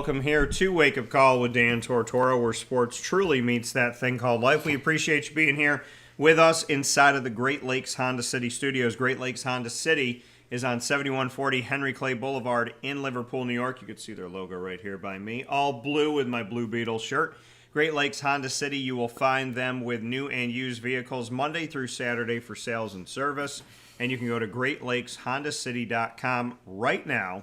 welcome here to Wake Up Call with Dan Tortora, where sports truly meets that thing called life. We appreciate you being here with us inside of the Great Lakes Honda City Studios. Great Lakes Honda City is on 7140 Henry Clay Boulevard in Liverpool, New York. You can see their logo right here by me, all blue with my Blue Beetle shirt. Great Lakes Honda City, you will find them with new and used vehicles Monday through Saturday for sales and service. And you can go to greatlakeshondacity.com right now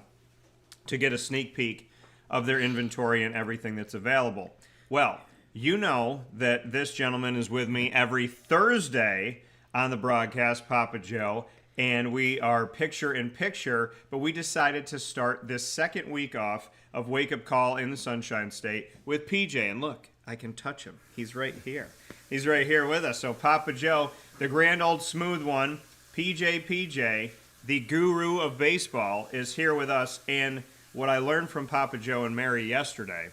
to get a sneak peek of their inventory and everything that's available. Well, you know that this gentleman is with me every Thursday on the broadcast, Papa Joe, and we are picture-in-picture, but we decided to start this second week off of Wake Up Call in the Sunshine State with PJ. And look, I can touch him. He's right here. He's right here with us. So Papa Joe, the grand old smooth one, PJ, the guru of baseball, is here with us. And what I learned from Papa Joe and Mary yesterday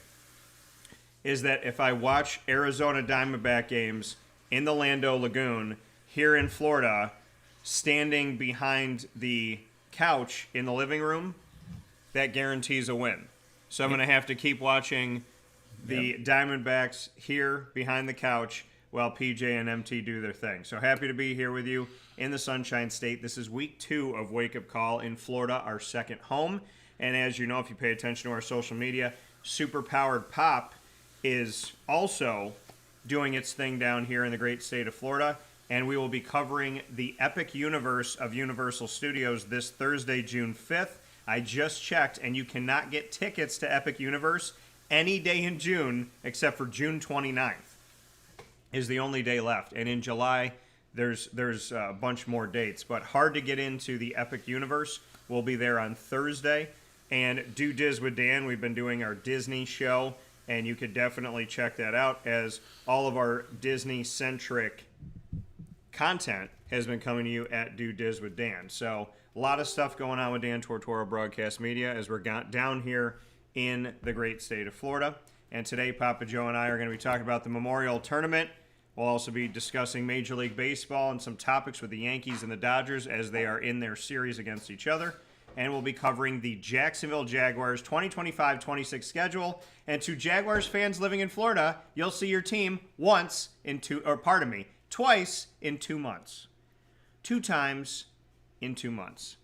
is that if I watch Arizona Diamondback games in the Lando Lagoon here in Florida, standing behind the couch in the living room, that guarantees a win. So I'm going to have to keep watching the Diamondbacks here behind the couch while PJ and MT do their thing. So happy to be here with you in the Sunshine State. This is week 2 of Wake Up Call in Florida, our second home. And as you know, if you pay attention to our social media, Superpowered Pop is also doing its thing down here in the great state of Florida. And we will be covering the Epic Universe of Universal Studios this Thursday, June 5th. I just checked, and you cannot get tickets to Epic Universe any day in June except for June 29th is the only day left. And in July, there's a bunch more dates. But hard to get into the Epic Universe. We'll be there on Thursday. And Do Diz with Dan, we've been doing our Disney show, and you could definitely check that out as all of our Disney-centric content has been coming to you at Do Diz with Dan. So a lot of stuff going on with Dan Tortora Broadcast Media as we're down here in the great state of Florida. And today, Papa Joe and I are going to be talking about the Memorial Tournament. We'll also be discussing Major League Baseball and some topics with the Yankees and the Dodgers as they are in their series against each other. And we'll be covering the Jacksonville Jaguars 2025-26 schedule. And to Jaguars fans living in Florida, you'll see your team twice in 2 months. 2 times in 2 months.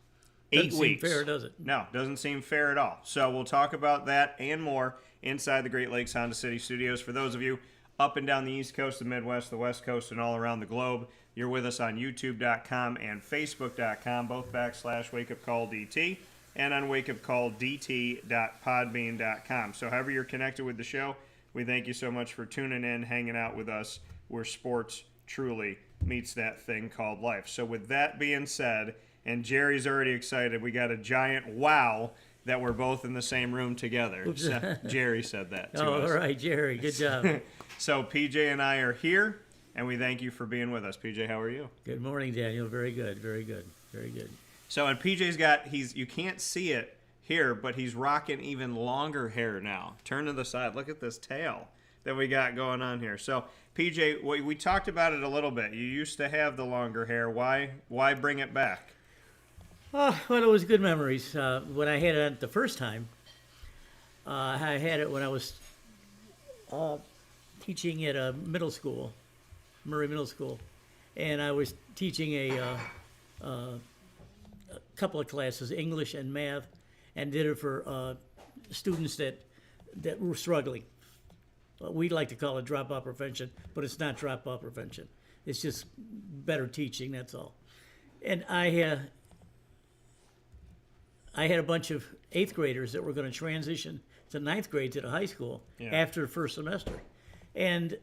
8 weeks. Doesn't seem fair, does it? No, doesn't seem fair at all. So we'll talk about that and more inside the Great Lakes Honda City Studios. For those of you up and down the East Coast, the Midwest, the West Coast, and all around the globe, you're with us on YouTube.com and Facebook.com, both /WakeUpCallDT, and on WakeUpCallDT.podbean.com. So however you're connected with the show, we thank you so much for tuning in, hanging out with us, where sports truly meets that thing called life. So with that being said, and Jerry's already excited, we got a giant wow that we're both in the same room together. So, Jerry said that to us. All right, Jerry, good job. So PJ and I are here, and we thank you for being with us. PJ, how are you? Good morning, Daniel. Very good, very good, very good. So, and PJ's got, you can't see it here, but he's rocking even longer hair now. Turn to the side. Look at this tail that we got going on here. So, PJ, we talked about it a little bit. You used to have the longer hair. Why bring it back? Well, it was good memories. When I had it the first time, I had it when I was teaching at a middle school, Murray Middle School, and I was teaching a couple of classes, English and math, and did it for students that were struggling. We like to call it dropout prevention, but it's not dropout prevention. It's just better teaching, that's all. And I had a bunch of 8th graders that were going to transition to 9th grade to the high school after the first semester. And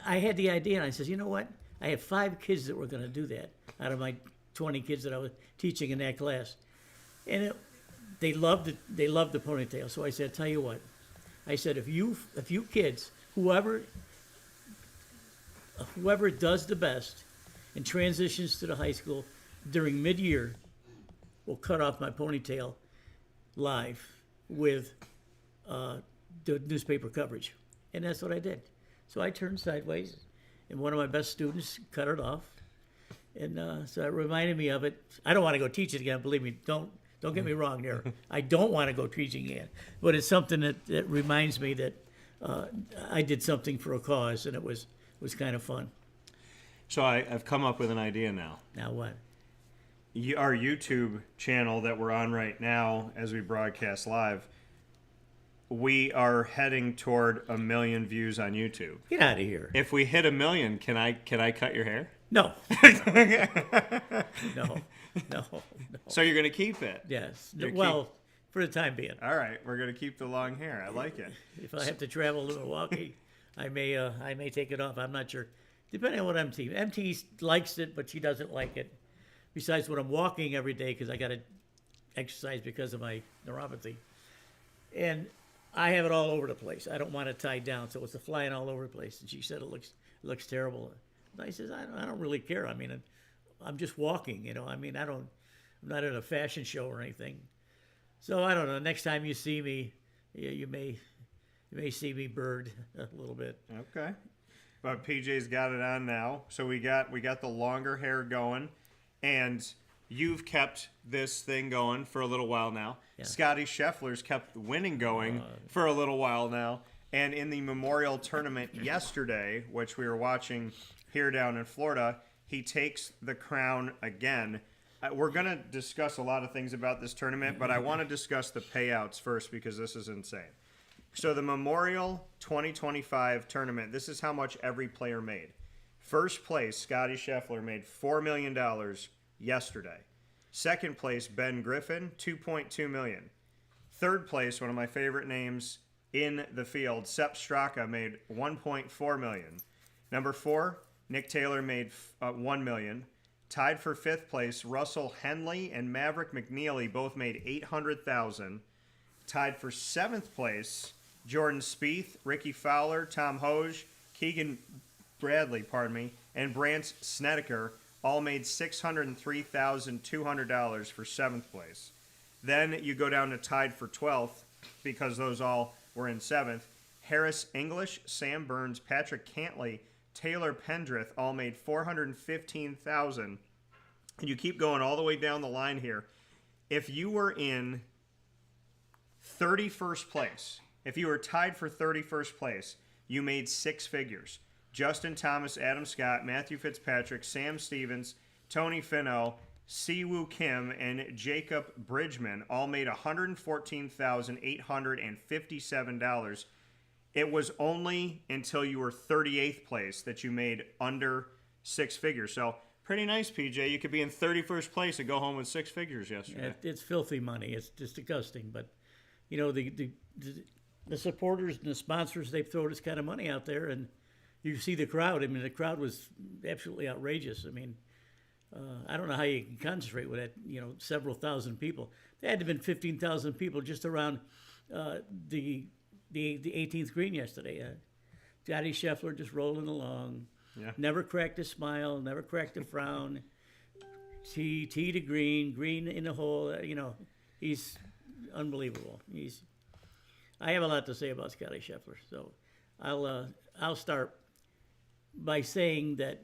I had the idea, and I said, you know what? I had 5 kids that were going to do that out of my 20 kids that I was teaching in that class. And they loved it. They loved the ponytail. So I said, tell you what. I said, if you kids, whoever does the best and transitions to the high school during mid-year will cut off my ponytail live with the newspaper coverage. And that's what I did. So I turned sideways, and one of my best students cut it off. And so it reminded me of it. I don't want to go teach it again, believe me. Don't Don't get me wrong there. I don't want to go teaching again, but it's something that reminds me that I did something for a cause, and it was kind of fun. So I've come up with an idea now. Now what? Our YouTube channel that we're on right now as we broadcast live, we are heading toward 1 million views on YouTube. Get out of here. If we hit 1 million, can I cut your hair? No. No. So you're going to keep it? Yes. Well, for the time being. All right, we're going to keep the long hair. I like it. If I have to travel to Milwaukee, I may take it off. I'm not sure. Depending on what MT. MT likes it, but she doesn't like it. Besides, when I'm walking every day, because I got to exercise because of my neuropathy, and I have it all over the place. I don't want it tied down, so it's flying all over the place. And she said it looks terrible. And I says I don't really care. I mean, I'm just walking. I mean, I'm not at a fashion show or anything. So I don't know. Next time you see me, you may see me bird a little bit. Okay. But PJ's got it on now. So we got the longer hair going, and you've kept this thing going for a little while now. Yeah. Scottie Scheffler's kept winning going for a little while now. And in the Memorial Tournament yesterday, which we were watching here down in Florida, he takes the crown again. We're going to discuss a lot of things about this tournament, but I want to discuss the payouts first because this is insane. So the Memorial 2025 tournament, this is how much every player made. First place, Scottie Scheffler made $4 million yesterday. Second place, Ben Griffin, $2.2 million. Third place, one of my favorite names in the field, Sepp Straka, made $1.4 million. Number 4, Nick Taylor made $1 million. Tied for fifth place, Russell Henley and Maverick McNeely both made $800,000. Tied for seventh place, Jordan Spieth, Ricky Fowler, Tom Hoge, Keegan Bradley, and Brant Snedeker all made $603,200 for seventh place. Then you go down to tied for 12th because those all were in seventh. Harris English, Sam Burns, Patrick Cantley, Taylor Pendrith all made $415,000. And you keep going all the way down the line here. If you were in 31st place, if you were tied for 31st place, you made six figures. Justin Thomas, Adam Scott, Matthew Fitzpatrick, Sam Stevens, Tony Finau, Siwoo Kim, and Jacob Bridgman all made $114,857. It was only until you were 38th place that you made under six figures. So pretty nice, PJ. You could be in 31st place and go home with six figures yesterday. It's filthy money. It's just disgusting. But, the supporters and the sponsors, they throw this kind of money out there, and you see the crowd. I mean, the crowd was absolutely outrageous. I mean, I don't know how you can concentrate with that, several thousand people. There had to have been 15,000 people just around the 18th green yesterday. Scottie Scheffler just rolling along. Yeah. Never cracked a smile, never cracked a frown. Tee to green in the hole. He's unbelievable. I have a lot to say about Scottie Scheffler, so I'll start by saying that,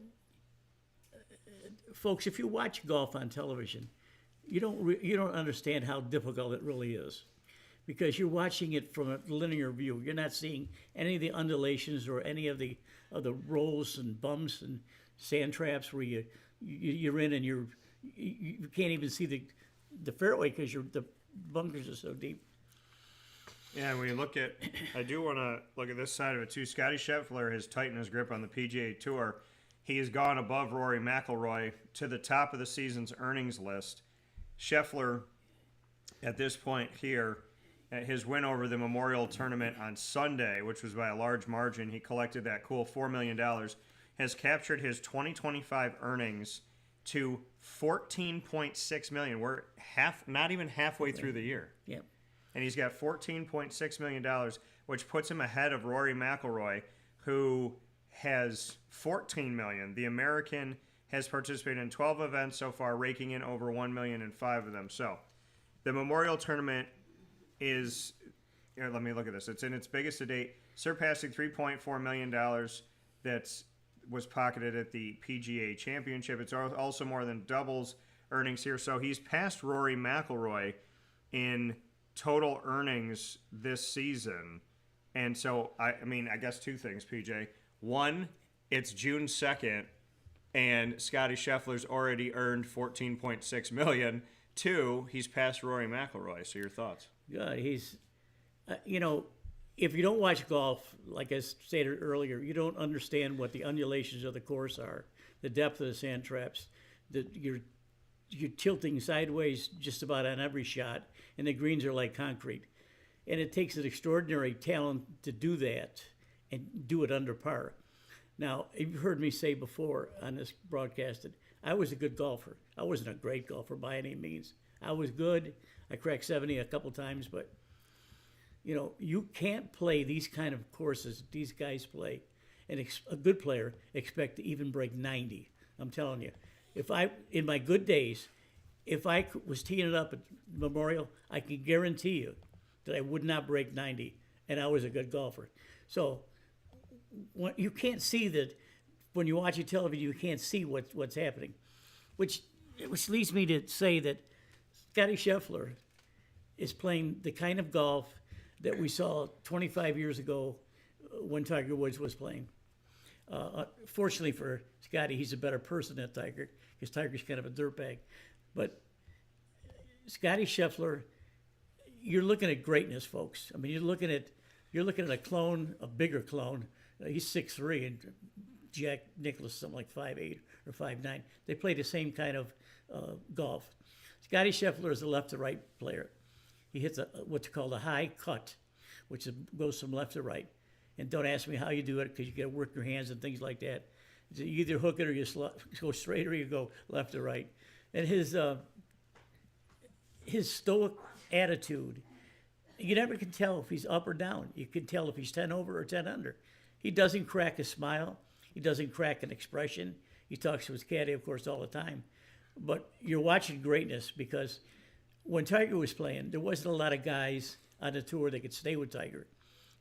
folks, if you watch golf on television, you don't understand how difficult it really is, because you're watching it from a linear view. You're not seeing any of the undulations or any of the rolls and bumps and sand traps where you're in and you can't even see the fairway because the bunkers are so deep. Yeah, and when you look at, I do want to look at this side of it too. Scottie Scheffler has tightened his grip on the PGA Tour. He has gone above Rory McIlroy to the top of the season's earnings list. Scheffler, at this point here, at his win over the Memorial Tournament on Sunday, which was by a large margin, he collected that cool $4 million, has captured his 2025 earnings to $14.6 million. We're not even halfway through the year. Yep. And he's got $14.6 million, which puts him ahead of Rory McIlroy, who has $14 million. The American has participated in 12 events so far, raking in over $1 million in 5 of them. So the Memorial Tournament is, let me look at this. It's in its biggest to date, surpassing $3.4 million that was pocketed at the PGA Championship. It's also more than doubles earnings here. So he's passed Rory McIlroy in total earnings this season. And so, I mean, I guess two things, PJ. One, it's June 2nd, and Scottie Scheffler's already earned $14.6 million. Two, he's past Rory McIlroy. So your thoughts? God, he's, if you don't watch golf, like I stated earlier, you don't understand what the undulations of the course are, the depth of the sand traps, that you're tilting sideways just about on every shot, and the greens are like concrete. And it takes an extraordinary talent to do that and do it under par. Now, you've heard me say before on this broadcast that I was a good golfer. I wasn't a great golfer by any means. I was good. I cracked 70 a couple times, but you can't play these kind of courses these guys play, and a good player expect to even break 90. I'm telling you, in my good days, if I was teeing it up at Memorial, I can guarantee you that I would not break 90, and I was a good golfer. So you can't see that when you watch television, you can't see what's happening, which leads me to say that Scottie Scheffler is playing the kind of golf that we saw 25 years ago when Tiger Woods was playing. Fortunately for Scottie, he's a better person than Tiger, because Tiger's kind of a dirtbag. But Scottie Scheffler, you're looking at greatness, folks. I mean, you're looking at a clone, a bigger clone. He's 6'3", and Jack Nicklaus is something like 5'8" or 5'9". They play the same kind of golf. Scottie Scheffler is a left to right player. He hits what's called a high cut, which goes from left to right. And don't ask me how you do it, because you got to work your hands and things like that. You either hook it or you go straight, or you go left to right. And his stoic attitude, you never can tell if he's up or down. You can tell if he's 10 over or 10 under. He doesn't crack a smile. He doesn't crack an expression. He talks to his caddy, of course, all the time. But you're watching greatness, because when Tiger was playing, there wasn't a lot of guys on the tour that could stay with Tiger.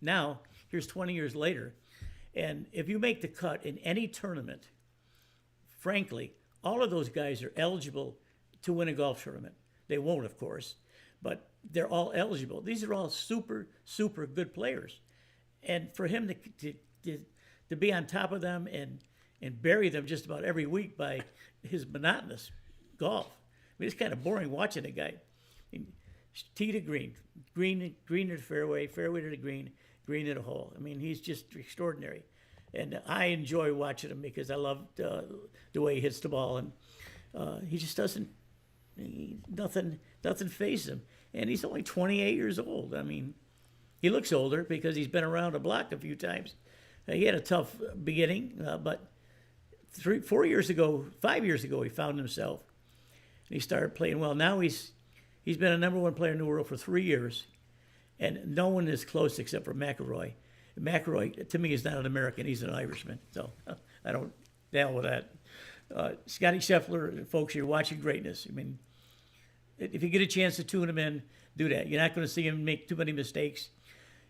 Now, here's 20 years later, and if you make the cut in any tournament, frankly, all of those guys are eligible to win a golf tournament. They won't, of course, but they're all eligible. These are all super, super good players. And for him to be on top of them and bury them just about every week by his monotonous golf, I mean, it's kind of boring watching a guy. I mean, tee to green to the fairway to the green to the hole. I mean, he's just extraordinary. And I enjoy watching him, because I love the way he hits the ball. And he just doesn't, nothing fazes him. And he's only 28 years old. I mean, he looks older because he's been around the block a few times. He had a tough beginning, but 5 years ago, he found himself. And he started playing well. Now he's been a number one player in the world for 3 years, and no one is close except for McIlroy. McIlroy, to me, is not an American. He's an Irishman. So I don't deal with that. Scottie Scheffler, folks, you're watching greatness. I mean, if you get a chance to tune him in, do that. You're not going to see him make too many mistakes.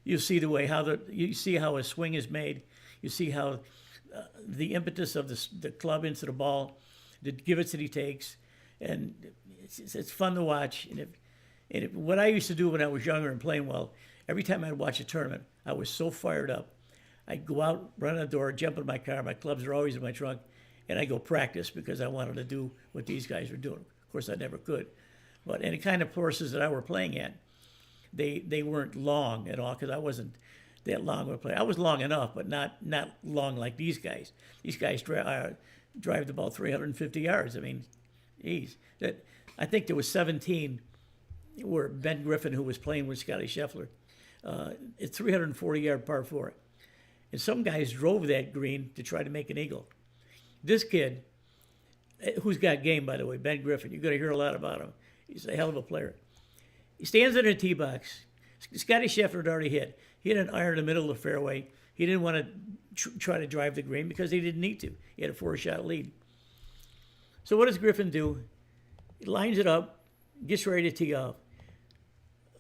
You'll see you see how his swing is made. You see how the impetus of the club into the ball, the giveits that he takes, and it's fun to watch. And what I used to do when I was younger and playing well, every time I'd watch a tournament, I was so fired up. I'd go out, run out the door, jump in my car. My clubs are always in my trunk, and I go practice, because I wanted to do what these guys were doing. Of course, I never could. But any kind of courses that I were playing at, they weren't long at all, because I wasn't that long of a player. I was long enough, but not long like these guys. These guys drive the ball 350 yards. I mean, I think there was 17 where Ben Griffin, who was playing with Scottie Scheffler, it's 340-yard par 4. And some guys drove that green to try to make an eagle. This kid, who's got game, by the way, Ben Griffin, you're going to hear a lot about him. He's a hell of a player. He stands in a tee box. Scottie Scheffler had already hit. He had an iron in the middle of the fairway. He didn't want to try to drive the green, because he didn't need to. He had a 4-shot lead. So what does Griffin do? He lines it up, gets ready to tee off.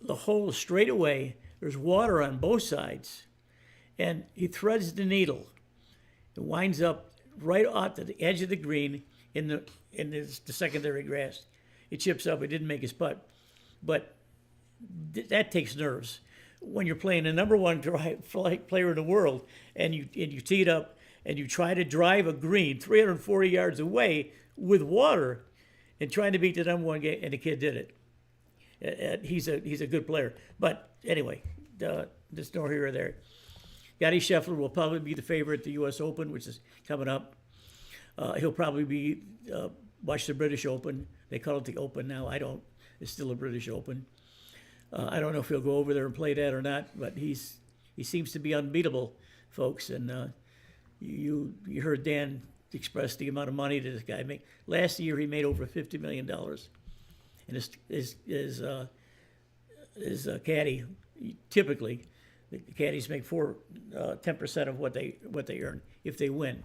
The hole straight away, there's water on both sides, and he threads the needle. It winds up right off to the edge of the green in the secondary grass. He chips up. He didn't make his putt. But that takes nerves. When you're playing the number one player in the world, and you tee it up and you try to drive a green 340 yards away with water, and trying to beat the number one game, and the kid did it. He's a good player. But anyway, there's no here or there. Scottie Scheffler will probably be the favorite at the U.S. Open, which is coming up. He'll probably watch the British Open. They call it the Open now. I don't. It's still a British Open. I don't know if he'll go over there and play that or not, but he seems to be unbeatable, folks. And you heard Dan express the amount of money that this guy made. Last year he made over $50 million, and his caddy, typically the caddies make 10% of what they earn if they win.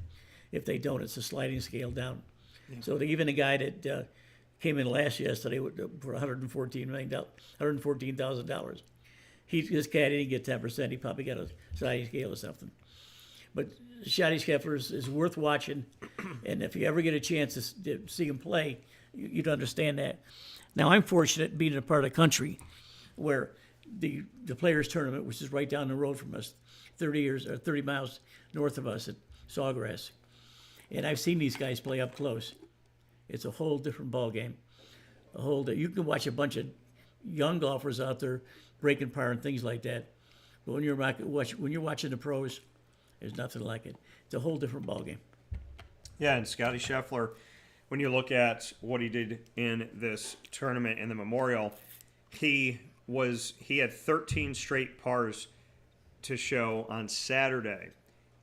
If they don't, it's a sliding scale down. Yeah. So even a guy that came in last yesterday for $114,000. His caddy didn't get 10%. He probably got a sliding scale or something. But Scottie Scheffler is worth watching, and if you ever get a chance to see him play, you'd understand that. Now, I'm fortunate being in a part of the country where the Players Tournament, which is right down the road from us, 30 miles north of us at Sawgrass, and I've seen these guys play up close. It's a whole different ball game. You can watch a bunch of young golfers out there breaking par and things like that, but when you're watching the pros, there's nothing like it. It's a whole different ball game. Yeah, and Scottie Scheffler, when you look at what he did in this tournament in the Memorial, he had 13 straight pars to show on Saturday,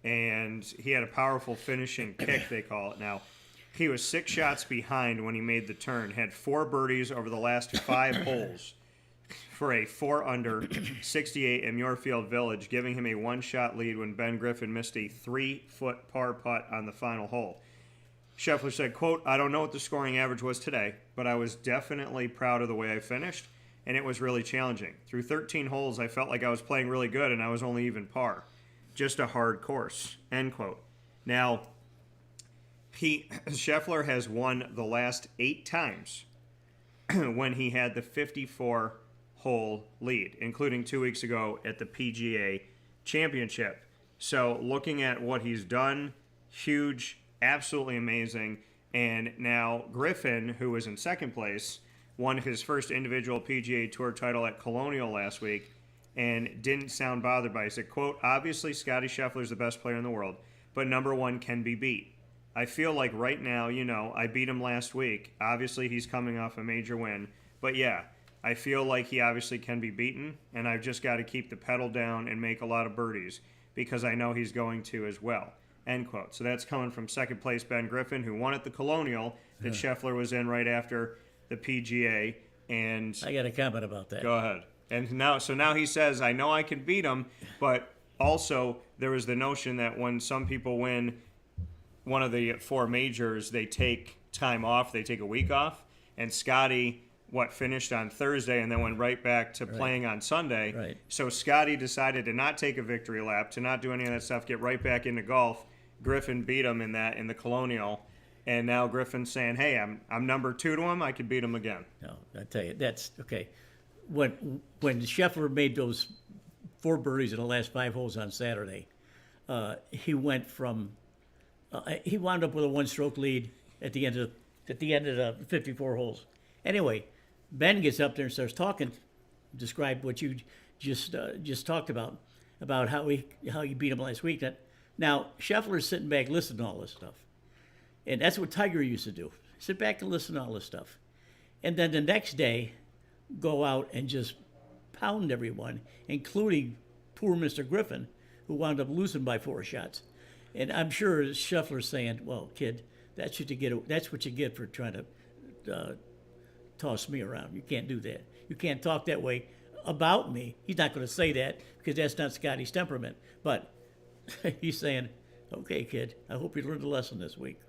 and he had a powerful finishing kick, they call it now. He was 6 shots behind when he made the turn, had 4 birdies over the last 5 holes for a 4-under 68 in Muirfield Village, giving him a 1-shot lead when Ben Griffin missed a 3-foot par putt on the final hole. Scheffler said, quote, "I don't know what the scoring average was today, but I was definitely proud of the way I finished, and it was really challenging. Through 13 holes, I felt like I was playing really good, and I was only even par. Just a hard course," end quote. Now, Scheffler has won the last 8 times when he had the 54-hole lead, including 2 weeks ago at the PGA Championship. So looking at what he's done, huge, absolutely amazing. And now Griffin, who was in second place, won his first individual PGA Tour title at Colonial last week and didn't sound bothered by it. He said, quote, "Obviously Scottie Scheffler is the best player in the world, but number one can be beat. I feel like right now, I beat him last week. Obviously, he's coming off a major win. But yeah, I feel like he obviously can be beaten, and I've just got to keep the pedal down and make a lot of birdies because I know he's going to as well," end quote. So that's coming from second place Ben Griffin, who won at the Colonial that Scheffler was in right after the PGA. And I got a comment about that. Go ahead. And now he says, I know I can beat him, but also there was the notion that when some people win one of the 4 majors, they take time off, they take a week off, and Scottie, finished on Thursday and then went right back to playing on Sunday. Right. So Scottie decided to not take a victory lap, to not do any of that stuff, get right back into golf. Griffin beat him in the Colonial, and now Griffin's saying, hey, I'm number 2 to him, I could beat him again. No, I tell you, that's okay. When Scheffler made those 4 birdies in the last 5 holes on Saturday, he went from he wound up with a 1-stroke lead at the end of the 54 holes. Anyway, Ben gets up there and starts talking, describe what you just talked about how you beat him last week. Now Scheffler's sitting back listening to all this stuff, and that's what Tiger used to do: sit back and listen to all this stuff, and then the next day go out and just pound everyone, including poor Mr. Griffin, who wound up losing by 4 shots. And I'm sure Scheffler's saying, "Well, kid, that's what you get. That's what you get for trying to toss me around. You can't do that. You can't talk that way about me." He's not going to say that because that's not Scottie's temperament. But he's saying, "Okay, kid, I hope you learned a lesson this week."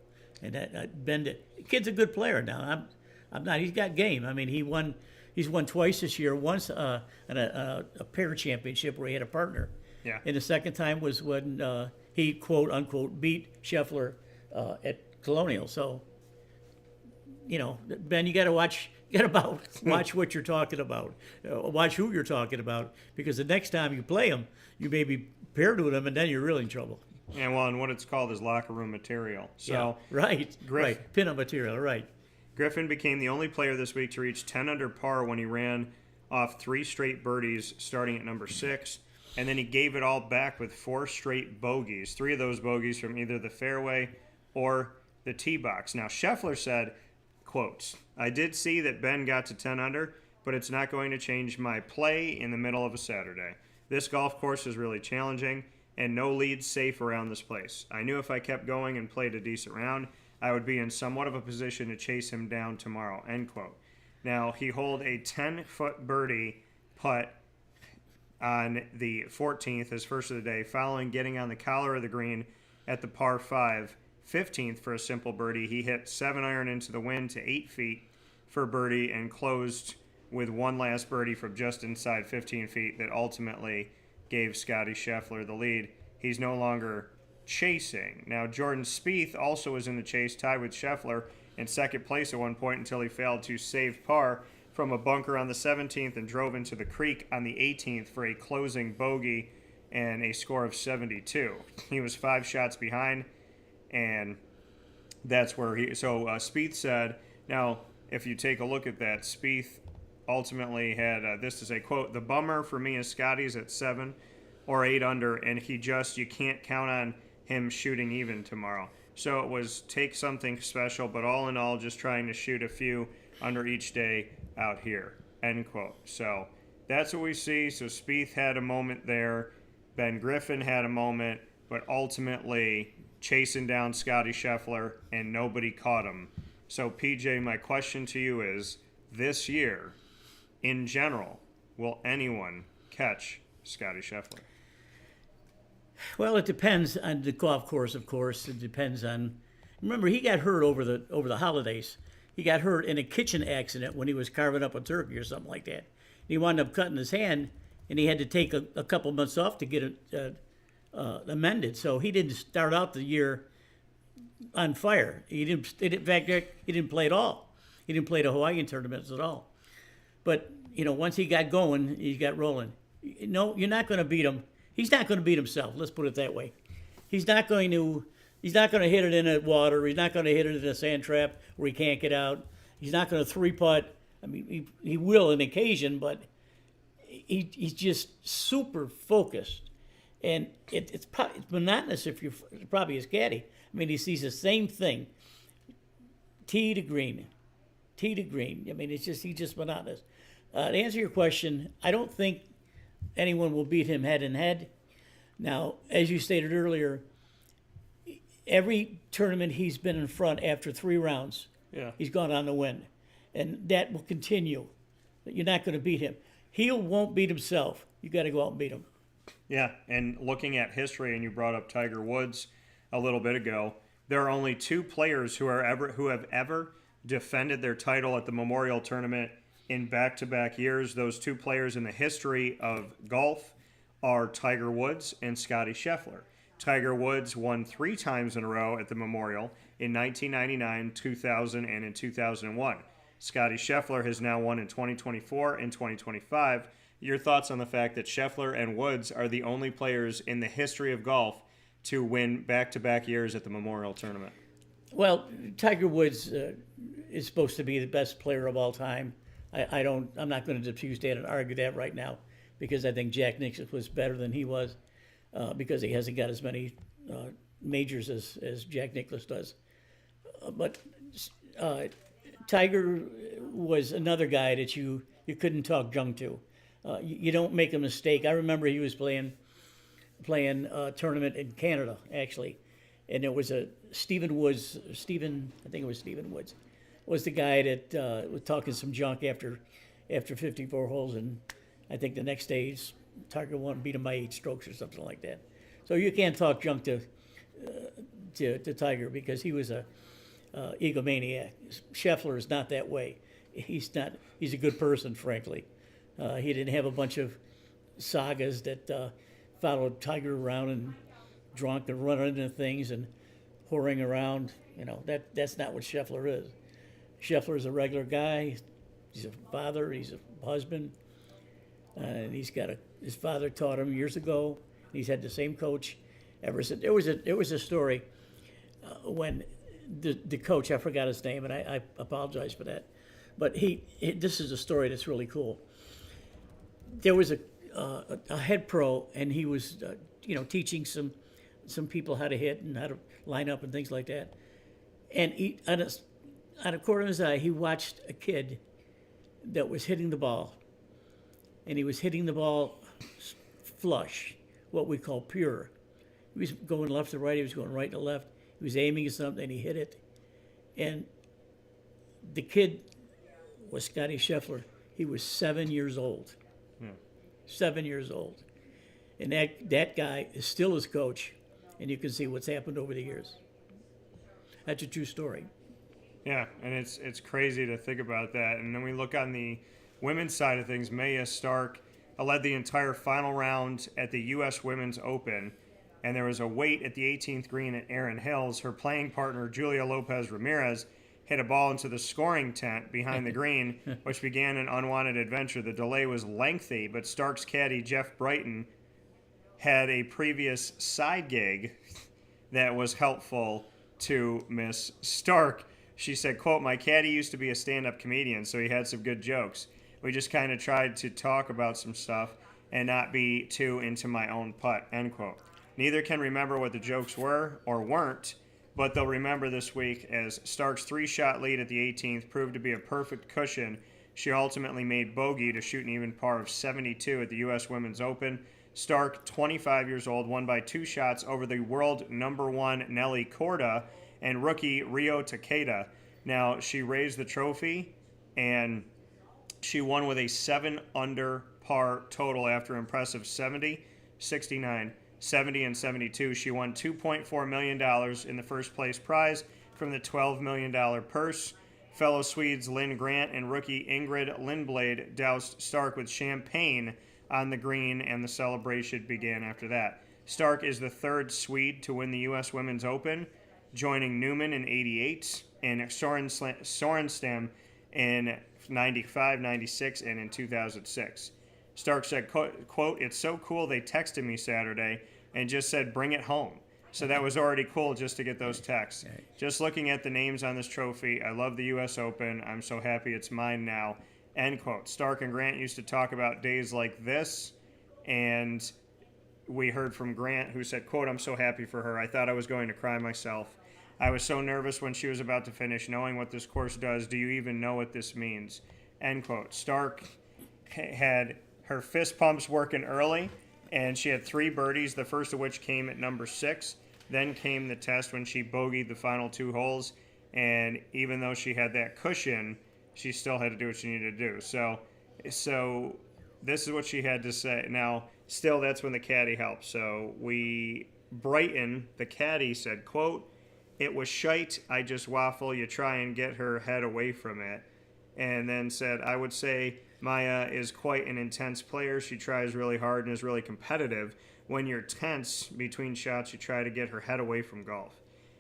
And the kid's a good player now. I'm not. He's got game. I mean, he's won twice this year. Once in a pair championship where he had a partner. Yeah. And the second time was when he, quote unquote, beat Scheffler at Colonial. So Ben, you got to watch. You got to watch what you're talking about. Watch who you're talking about, because the next time you play them, you may be paired with them, and then you're really in trouble. And what it's called is locker room material. So yeah, right, pin-up material, right. Griffin became the only player this week to reach 10 under par when he ran off 3 straight birdies starting at number 6. And then he gave it all back with 4 straight bogeys, 3 of those bogeys from either the fairway or the tee box. Now, Scheffler said, quotes, "I did see that Ben got to 10 under, but it's not going to change my play in the middle of a Saturday. This golf course is really challenging, and no leads safe around this place. I knew if I kept going and played a decent round, I would be in somewhat of a position to chase him down tomorrow," end quote. Now, he holed a 10-foot birdie putt on the 14th, his first of the day, following getting on the collar of the green at the par 5 15th for a simple birdie. He hit 7-iron into the wind to 8 feet for birdie and closed with one last birdie from just inside 15 feet that ultimately gave Scottie Scheffler the lead. He's no longer chasing. Now, Jordan Spieth also was in the chase, tied with Scheffler in second place at one point until he failed to save par from a bunker on the 17th and drove into the creek on the 18th for a closing bogey and a score of 72. He was 5 shots behind, and that's where Spieth said, now, if you take a look at that, Spieth ultimately had this to say, quote, "The bummer for me is Scottie's at 7 or 8 under, and you can't count on him shooting even tomorrow." So it was take something special, but all in all, just trying to shoot a few under each day out here, end quote. So that's what we see. So Spieth had a moment there. Ben Griffin had a moment, but ultimately chasing down Scottie Scheffler, and nobody caught him. So, PJ, my question to you is, this year, in general, will anyone catch Scottie Scheffler? Well, it depends on the golf course, of course. It depends on. Remember, he got hurt over the holidays. He got hurt in a kitchen accident when he was carving up a turkey or something like that. He wound up cutting his hand, and he had to take a couple months off to get it amended. So he didn't start out the year on fire. In fact, he didn't play at all. He didn't play the Hawaiian tournaments at all. But once he got going, he got rolling. No, you're not going to beat him. He's not going to beat himself. Let's put it that way. He's not going to hit it in the water. He's not going to hit it in a sand trap where he can't get out. He's not going to 3-putt. I mean, he will on occasion, but he's just super focused. And it's monotonous if you're probably his caddy. I mean, he sees the same thing, tee to green. I mean, he's just monotonous. To answer your question, I don't think anyone will beat him head and head. Now, as you stated earlier, every tournament he's been in front after 3 rounds, he's gone on to win. And that will continue. You're not going to beat him. He won't beat himself. You got to go out and beat him. Yeah, and looking at history, and you brought up Tiger Woods a little bit ago, there are only 2 players who have ever defended their title at the Memorial Tournament in back-to-back years. Those 2 players in the history of golf are Tiger Woods and Scottie Scheffler. Tiger Woods won 3 times in a row at the Memorial in 1999, 2000, and in 2001. Scottie Scheffler has now won in 2024 and 2025. Your thoughts on the fact that Scheffler and Woods are the only players in the history of golf to win back-to-back years at the Memorial Tournament? Well, Tiger Woods is supposed to be the best player of all time. I'm not going to dispute that and argue that right now, because I think Jack Nicklaus was better than he was, because he hasn't got as many majors as Jack Nicklaus does. But Tiger was another guy that you couldn't talk junk to. You don't make a mistake. I remember he was playing a tournament in Canada, actually, and it was Stephen Woods, was the guy that was talking some junk after 54 holes, and I think the next day Tiger won, beat him by 8 strokes or something like that. So you can't talk junk to Tiger, because he was a egomaniac. Scheffler is not that way. He's a good person, frankly. He didn't have a bunch of sagas that followed Tiger around and drunk and running into things and whoring around. That's not what Scheffler is. Scheffler is a regular guy. He's a father. He's a husband. And his father taught him years ago. He's had the same coach ever since. There was a story when the coach, I forgot his name, and I apologize for that. But this is a story that's really cool. There was a head pro, and he was teaching some people how to hit and how to line up and things like that. And on a corner of his eye, he watched a kid that was hitting the ball, and he was hitting the ball flush, what we call pure. He was going left to right. He was going right to left. He was aiming at something, and he hit it. And the kid was Scottie Scheffler. He was 7 years old. 7 years old. And that guy is still his coach, and you can see what's happened over the years. That's a true story. Yeah, and it's crazy to think about that. And then we look on the women's side of things. Maya Stark led the entire final round at the U.S. Women's Open, and there was a wait at the 18th green at Erin Hills. Her playing partner, Julia Lopez Ramirez, hit a ball into the scoring tent behind the green, which began an unwanted adventure. The delay was lengthy, but Stark's caddy, Jeff Brighton, had a previous side gig that was helpful to Miss Stark. She said, quote, "My caddy used to be a stand-up comedian, so he had some good jokes. We just kind of tried to talk about some stuff and not be too into my own putt," end quote. Neither can remember what the jokes were or weren't, but they'll remember this week as Stark's 3-shot lead at the 18th proved to be a perfect cushion. She ultimately made bogey to shoot an even par of 72 at the U.S. Women's Open. Stark, 25 years old, won by 2 shots over the world #1 Nelly Korda and rookie Rio Takeda. Now, she raised the trophy, and she won with a 7-under par total after impressive 70, 69, 70, and 72. She won $2.4 million in the first place prize from the $12 million purse. Fellow Swedes Lynn Grant and rookie Ingrid Lindblad doused Stark with champagne on the green, and the celebration began after that. Stark is the third Swede to win the U.S. Women's Open, joining Newman in '88 and Sorenstam in '95, '96, and in 2006. Stark said, quote, "It's so cool they texted me Saturday and just said, bring it home." So that was already cool just to get those texts. Just looking at the names on this trophy, I love the U.S. Open. I'm so happy it's mine now, end quote. Stark and Grant used to talk about days like this, and we heard from Grant, who said, quote, "I'm so happy for her. I thought I was going to cry myself. I was so nervous when she was about to finish, knowing what this course does. Do you even know what this means?" End quote. Stark had her fist pumps working early, and she had 3 birdies, the first of which came at number 6. Then came the test when she bogeyed the final 2 holes, and even though she had that cushion, she still had to do what she needed to do. So this is what she had to say. Now, still, that's when the caddy helped. So Brighton, the caddy, said, quote, "It was shite. I just waffle. You try and get her head away from it." And then said, "I would say Maya is quite an intense player. She tries really hard and is really competitive. When you're tense between shots, you try to get her head away from golf.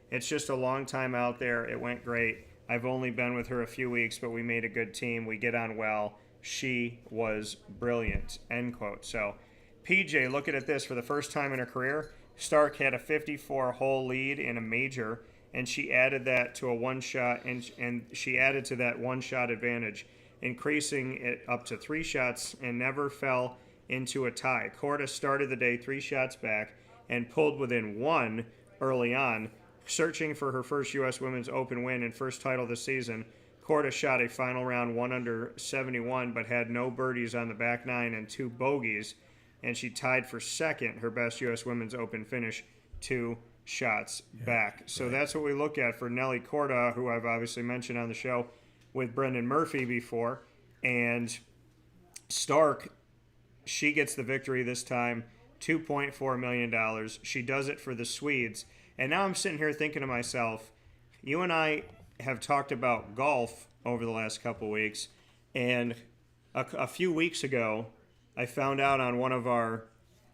It's just a long time out there. It went great. I've only been with her a few weeks, but we made a good team. We get on well. She was brilliant," end quote. So, PJ, looking at this, for the first time in her career, Stark had a 54-hole lead in a major, and she added that to a one-shot, and she added to that one-shot advantage, increasing it up to 3 shots and never fell into a tie. Korda started the day 3 shots back and pulled within 1 early on. Searching for her first U.S. Women's Open win and first title this season, Korda shot a final round 1 under 71, but had no birdies on the back 9 and 2 bogeys, and she tied for second, her best U.S. Women's Open finish, 2 shots back. So that's what we look at for Nelly Korda, who I've obviously mentioned on the show with Brendan Murphy before. And Stark, she gets the victory this time, $2.4 million. She does it for the Swedes. And now I'm sitting here thinking to myself, you and I have talked about golf over the last couple weeks, and a few weeks ago, I found out on one of our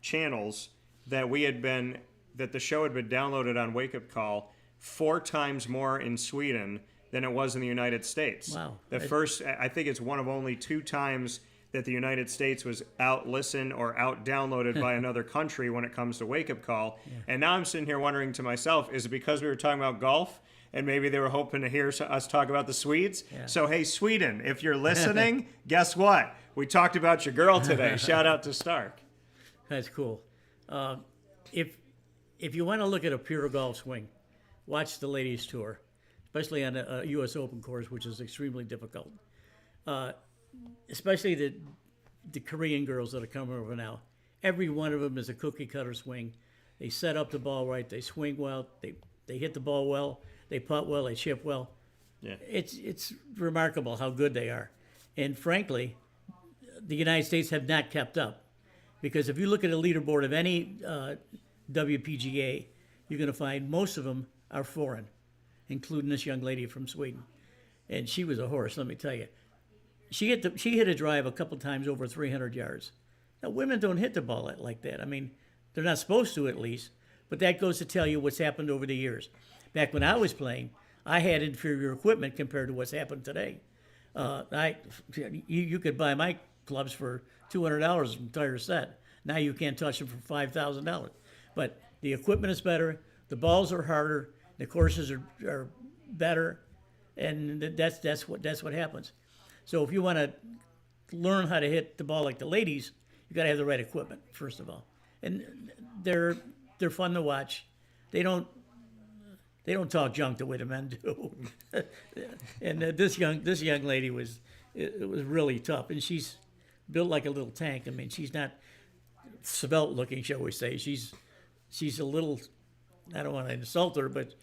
channels that the show had been downloaded on Wake Up Call 4 times more in Sweden than it was in the United States. Wow. I think it's one of only 2 times that the United States was out-listened or out-downloaded by another country when it comes to Wake Up Call. Yeah. And now I'm sitting here wondering to myself, is it because we were talking about golf and maybe they were hoping to hear us talk about the Swedes? Yeah. So, hey, Sweden, if you're listening, guess what? We talked about your girl today. Shout out to Stark. That's cool. If you want to look at a pure golf swing, watch the ladies tour, especially on a U.S. Open course, which is extremely difficult. Especially the Korean girls that are coming over now. Every one of them is a cookie cutter swing. They set up the ball right. They swing well. They hit the ball well. They putt well. They chip well. Yeah. It's remarkable how good they are. And frankly, the United States have not kept up. Because if you look at a leaderboard of any WPGA, you're going to find most of them are foreign, including this young lady from Sweden. And she was a horse, let me tell you. She hit a drive a couple times over 300 yards. Now, women don't hit the ball like that. I mean, they're not supposed to, at least. But that goes to tell you what's happened over the years. Back when I was playing, I had inferior equipment compared to what's happened today. You could buy my clubs for $200 an entire set. Now you can't touch them for $5,000. But the equipment is better. The balls are harder. The courses are better, and that's what happens. So if you want to learn how to hit the ball like the ladies, you got to have the right equipment first of all. And they're fun to watch. They don't talk junk the way the men do. And this young lady was really tough, and she's built like a little tank. I mean, she's not svelte looking, shall we say. She's a little. I don't want to insult her, but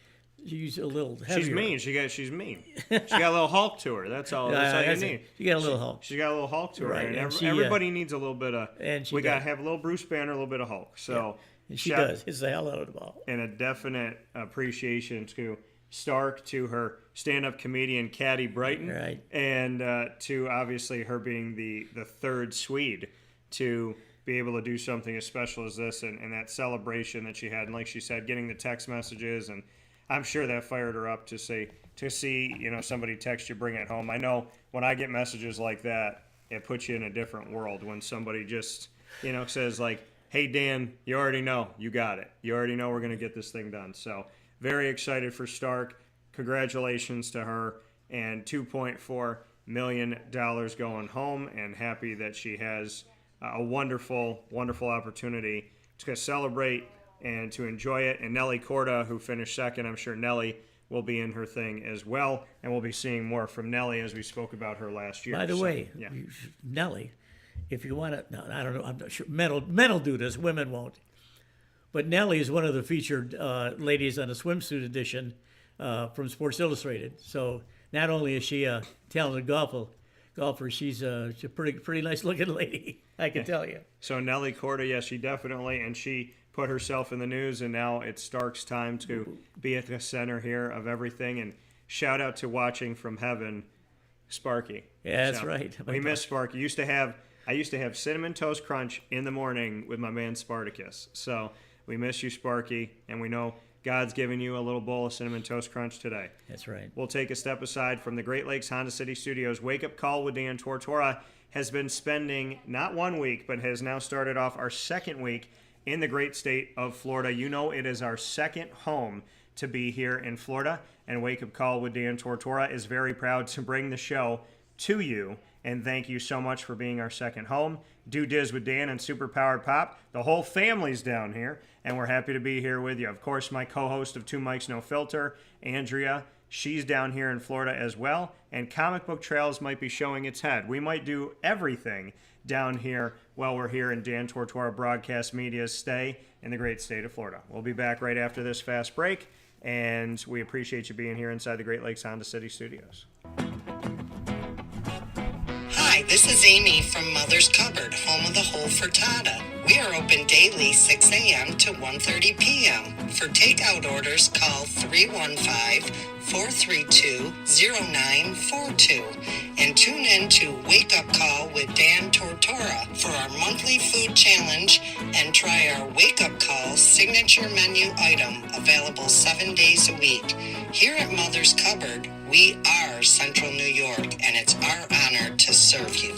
she's a little heavier. She's mean. She got a little Hulk to her. That's all. That's all you need. She got a little Hulk. She got a little Hulk to her. Right. And everybody needs a little bit of. And we got to have a little Bruce Banner, a little bit of Hulk. So. Yeah. And she does. It's the hell out of the ball. And a definite appreciation to Stark, to her stand-up comedian Caddy Brighton, right, and to obviously her being the third Swede to be able to do something as special as this and that celebration that she had. And like she said, getting the text messages, and I'm sure that fired her up to see somebody text you, bring it home. I know when I get messages like that, it puts you in a different world when somebody just says like, hey, Dan, you already know. You got it. You already know we're going to get this thing done. So very excited for Stark. Congratulations to her. And $2.4 million going home. And happy that she has a wonderful, wonderful opportunity to celebrate and to enjoy it. And Nelly Corda, who finished second, I'm sure Nelly will be in her thing as well. And we'll be seeing more from Nelly as we spoke about her last year. By the way, yeah. Nelly, if you want to, no, I don't know, I'm not sure. Men will do this, women won't. But Nellie is one of the featured ladies on the swimsuit edition from Sports Illustrated. So not only is she a talented golfer, she's a pretty nice looking lady, I can tell you. So Nelly Corda, yes, she definitely, and she put herself in the news, and now it's Stark's time to be at the center here of everything. And shout out to watching from heaven, Sparky. Yeah, that's right. We miss Sparky. I used to have Cinnamon Toast Crunch in the morning with my man Spartacus. So we miss you, Sparky, and we know God's giving you a little bowl of Cinnamon Toast Crunch today. That's right. We'll take a step aside from the Great Lakes Honda City Studios. Wake Up Call with Dan Tortora has been spending not 1 week, but has now started off our second week in the great state of Florida. You know it is our second home to be here in Florida, and Wake Up Call with Dan Tortora is very proud to bring the show to you. And thank you so much for being our second home. Do Diz with Dan and Super Powered Pop. The whole family's down here, and we're happy to be here with you. Of course, my co-host of Two Mics No Filter, Andrea, she's down here in Florida as well. And Comic Book Trails might be showing its head. We might do everything down here while we're here in Dan Tortora Broadcast Media's stay in the great state of Florida. We'll be back right after this fast break, and we appreciate you being here inside the Great Lakes Honda City Studios. Hi, this is Amy from Mother's Cupboard, home of the Whole Frittata. We are open daily 6 a.m. to 1:30 p.m. For takeout orders, call 315 432-0942. And tune in to Wake Up Call with Dan Tortora for our monthly food challenge and try our Wake Up Call signature menu item available 7 days a week. Here at Mother's Cupboard, we are Central New York, and it's our honor to serve you.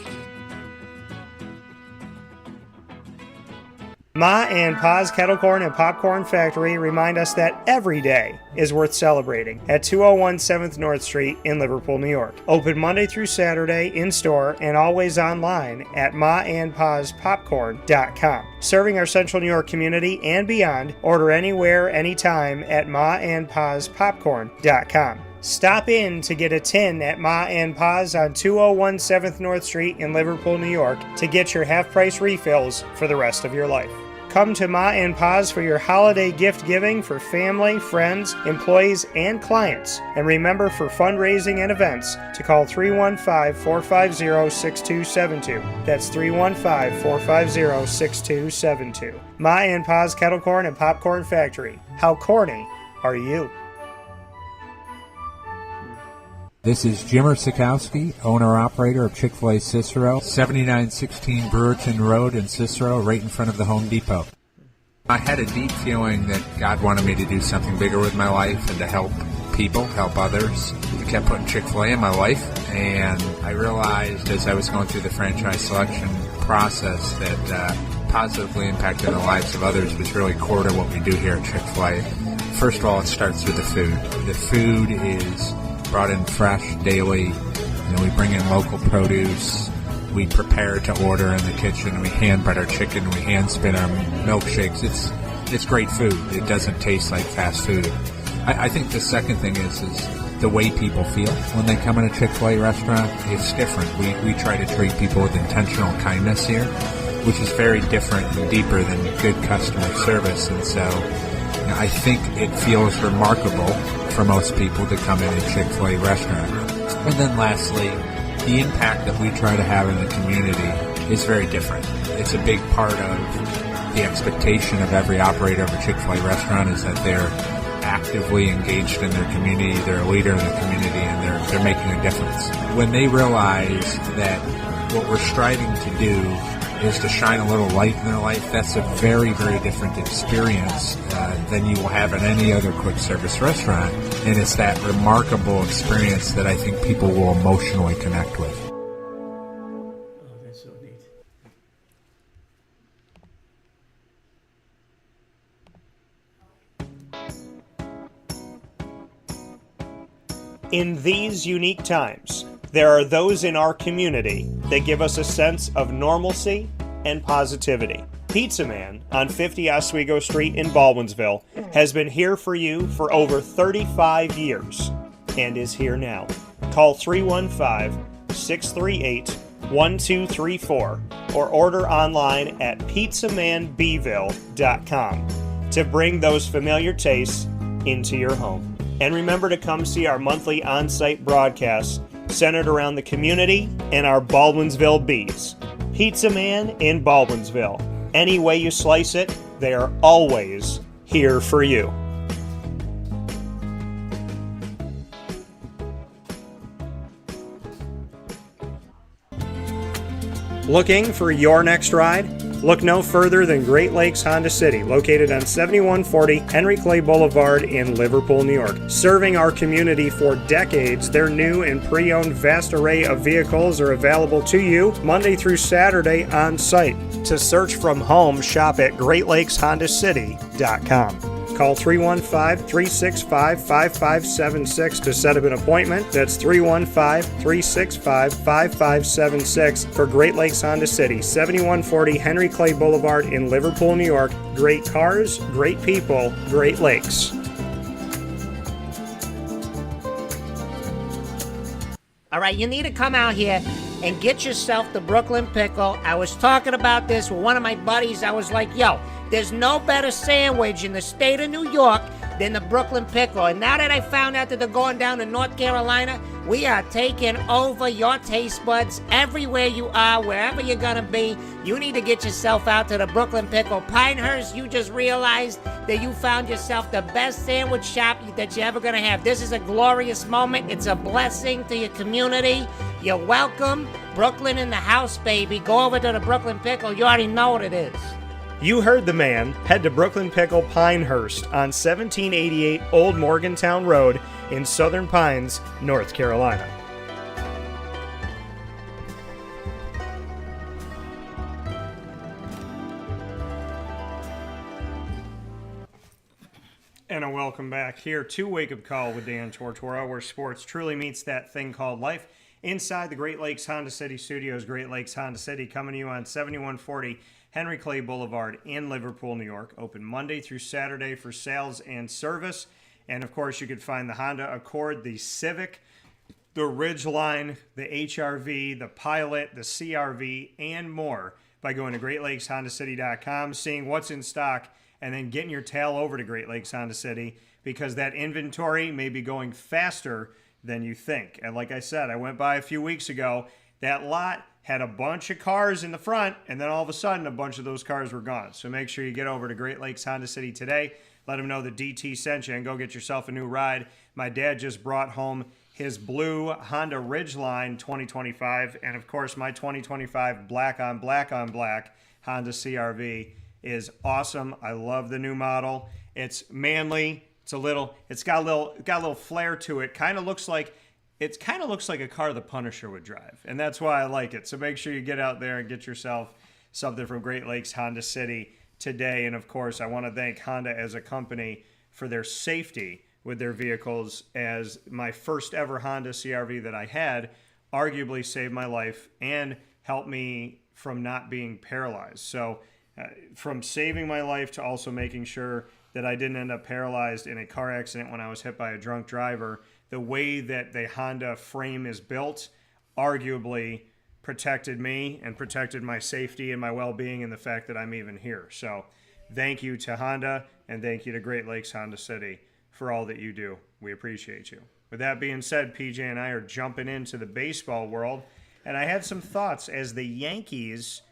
Ma and Pa's Kettle Corn and Popcorn Factory remind us that every day is worth celebrating at 201 7th North Street in Liverpool, New York. Open Monday through Saturday in-store and always online at maandpaspopcorn.com. Serving our Central New York community and beyond, order anywhere, anytime at maandpaspopcorn.com. Stop in to get a tin at Ma and Pa's on 201 7th North Street in Liverpool, New York to get your half-price refills for the rest of your life. Come to Ma and Pa's for your holiday gift giving for family, friends, employees, and clients. And remember, for fundraising and events, to call 315-450-6272. That's 315-450-6272. Ma and Pa's Kettle Corn and Popcorn Factory. How corny are you? This is Jimmer Sikowski, owner-operator of Chick-fil-A Cicero, 7916 Brewerton Road in Cicero, right in front of the Home Depot. I had a deep feeling that God wanted me to do something bigger with my life and to help people, help others. I kept putting Chick-fil-A in my life, and I realized as I was going through the franchise selection process that positively impacting the lives of others was really core to what we do here at Chick-fil-A. First of all, it starts with the food. The food is brought in fresh daily. We bring in local produce. We prepare to order in the kitchen. We hand bread our chicken. We hand spin our milkshakes. It's great food. It doesn't taste like fast food. I think the second thing is the way people feel when they come in a Chick-fil-A restaurant. It's different. We try to treat people with intentional kindness here, which is very different and deeper than good customer service. And so I think it feels remarkable for most people to come in a Chick-fil-A restaurant. And then lastly, the impact that we try to have in the community is very different. It's a big part of the expectation of every operator of a Chick-fil-A restaurant is that they're actively engaged in their community, they're a leader in the community, and they're making a difference. When they realize that what we're striving to do is to shine a little light in their life, that's a very, very different experience than you will have in any other quick service restaurant. And it's that remarkable experience that I think people will emotionally connect with. Oh, that's so neat. In these unique times, there are those in our community that give us a sense of normalcy and positivity. Pizza Man on 50 Oswego Street in Baldwinsville has been here for you for over 35 years and is here now. Call 315-638-1234 or order online at pizzamanbville.com to bring those familiar tastes into your home. And remember to come see our monthly on-site broadcasts centered around the community and our Baldwinsville Bees. Pizza Man in Baldwinsville. Any way you slice it, they are always here for you. Looking for your next ride? Look no further than Great Lakes Honda City, located on 7140 Henry Clay Boulevard in Liverpool, New York. Serving our community for decades, their new and pre-owned vast array of vehicles are available to you Monday through Saturday on site. To search from home, shop at GreatLakesHondaCity.com. Call 315-365-5576 to set up an appointment. That's 315-365-5576 for Great Lakes Honda City, 7140 Henry Clay Boulevard in Liverpool, New York. Great cars, great people, Great Lakes. All right, you need to come out here and get yourself the Brooklyn Pickle. I was talking about this with one of my buddies. I was like, yo, there's no better sandwich in the state of New York than the Brooklyn Pickle. And now that I found out that they're going down to North Carolina, We are taking over your taste buds everywhere you are, wherever you're gonna be. You need to get yourself out to the Brooklyn Pickle. Pinehurst, you just realized that you found yourself the best sandwich shop that you're ever gonna have. This is a glorious moment. It's a blessing to your community. You're welcome. Brooklyn in the house, baby. Go over to the Brooklyn Pickle. You already know what it is. You heard the man. Head to Brooklyn Pickle Pinehurst on 1788 Old Morgantown Road in Southern Pines, North Carolina. And a welcome back here to Wake Up Call with Dan Tortora, where sports truly meets that thing called life. Inside the Great Lakes Honda City Studios, Great Lakes Honda City, coming to you on 7140 Henry Clay Boulevard in Liverpool, New York. Open Monday through Saturday for sales and service. And, of course, you could find the Honda Accord, the Civic, the Ridgeline, the HRV, the Pilot, the CRV, and more by going to GreatLakesHondaCity.com, seeing what's in stock, and then getting your tail over to Great Lakes Honda City, because that inventory may be going faster than you think. And like I said, I went by a few weeks ago. That lot had a bunch of cars in the front, and then all of a sudden a bunch of those cars were gone. So make sure you get over to Great Lakes Honda City today. Let them know that DT sent you and go get yourself a new ride. My dad just brought home his blue Honda Ridgeline 2025. And, of course, my 2025 black on black Honda CRV is awesome. I love the new model. It's manly. It's got a little flair to it. Kind of looks like a car the Punisher would drive, and that's why I like it. So make sure you get out there and get yourself something from Great Lakes Honda City today. And of course, I want to thank Honda as a company for their safety with their vehicles, as my first ever Honda CRV that I had arguably saved my life and helped me from not being paralyzed. So from saving my life to also making sure that I didn't end up paralyzed in a car accident when I was hit by a drunk driver. The way that the Honda frame is built arguably protected me and protected my safety and my well-being, and the fact that I'm even here. So thank you to Honda, and thank you to Great Lakes Honda City for all that you do. We appreciate you. With that being said, PJ and I are jumping into the baseball world, and I had some thoughts as the Yankees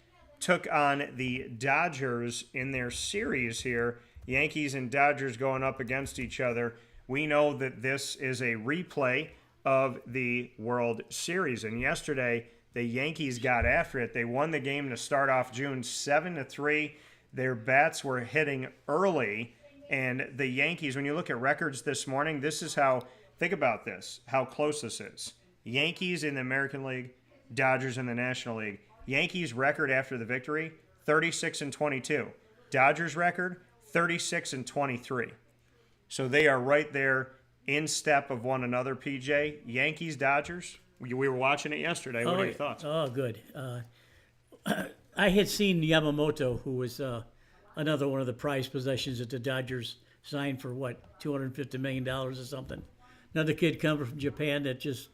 took on the Dodgers in their series here. Yankees and Dodgers going up against each other. We know that this is a replay of the World Series. And yesterday, the Yankees got after it. They won the game to start off June 7-3. Their bats were hitting early. And the Yankees, when you look at records this morning, this is how, think about this, how close this is. Yankees in the American League, Dodgers in the National League. Yankees record after the victory, 36-22. Dodgers record, 36-23. So they are right there in step of one another, PJ. Yankees, Dodgers. We were watching it yesterday. What are your thoughts? Oh, good. I had seen Yamamoto, who was another one of the prized possessions that the Dodgers signed for, $250 million or something. Another kid coming from Japan that just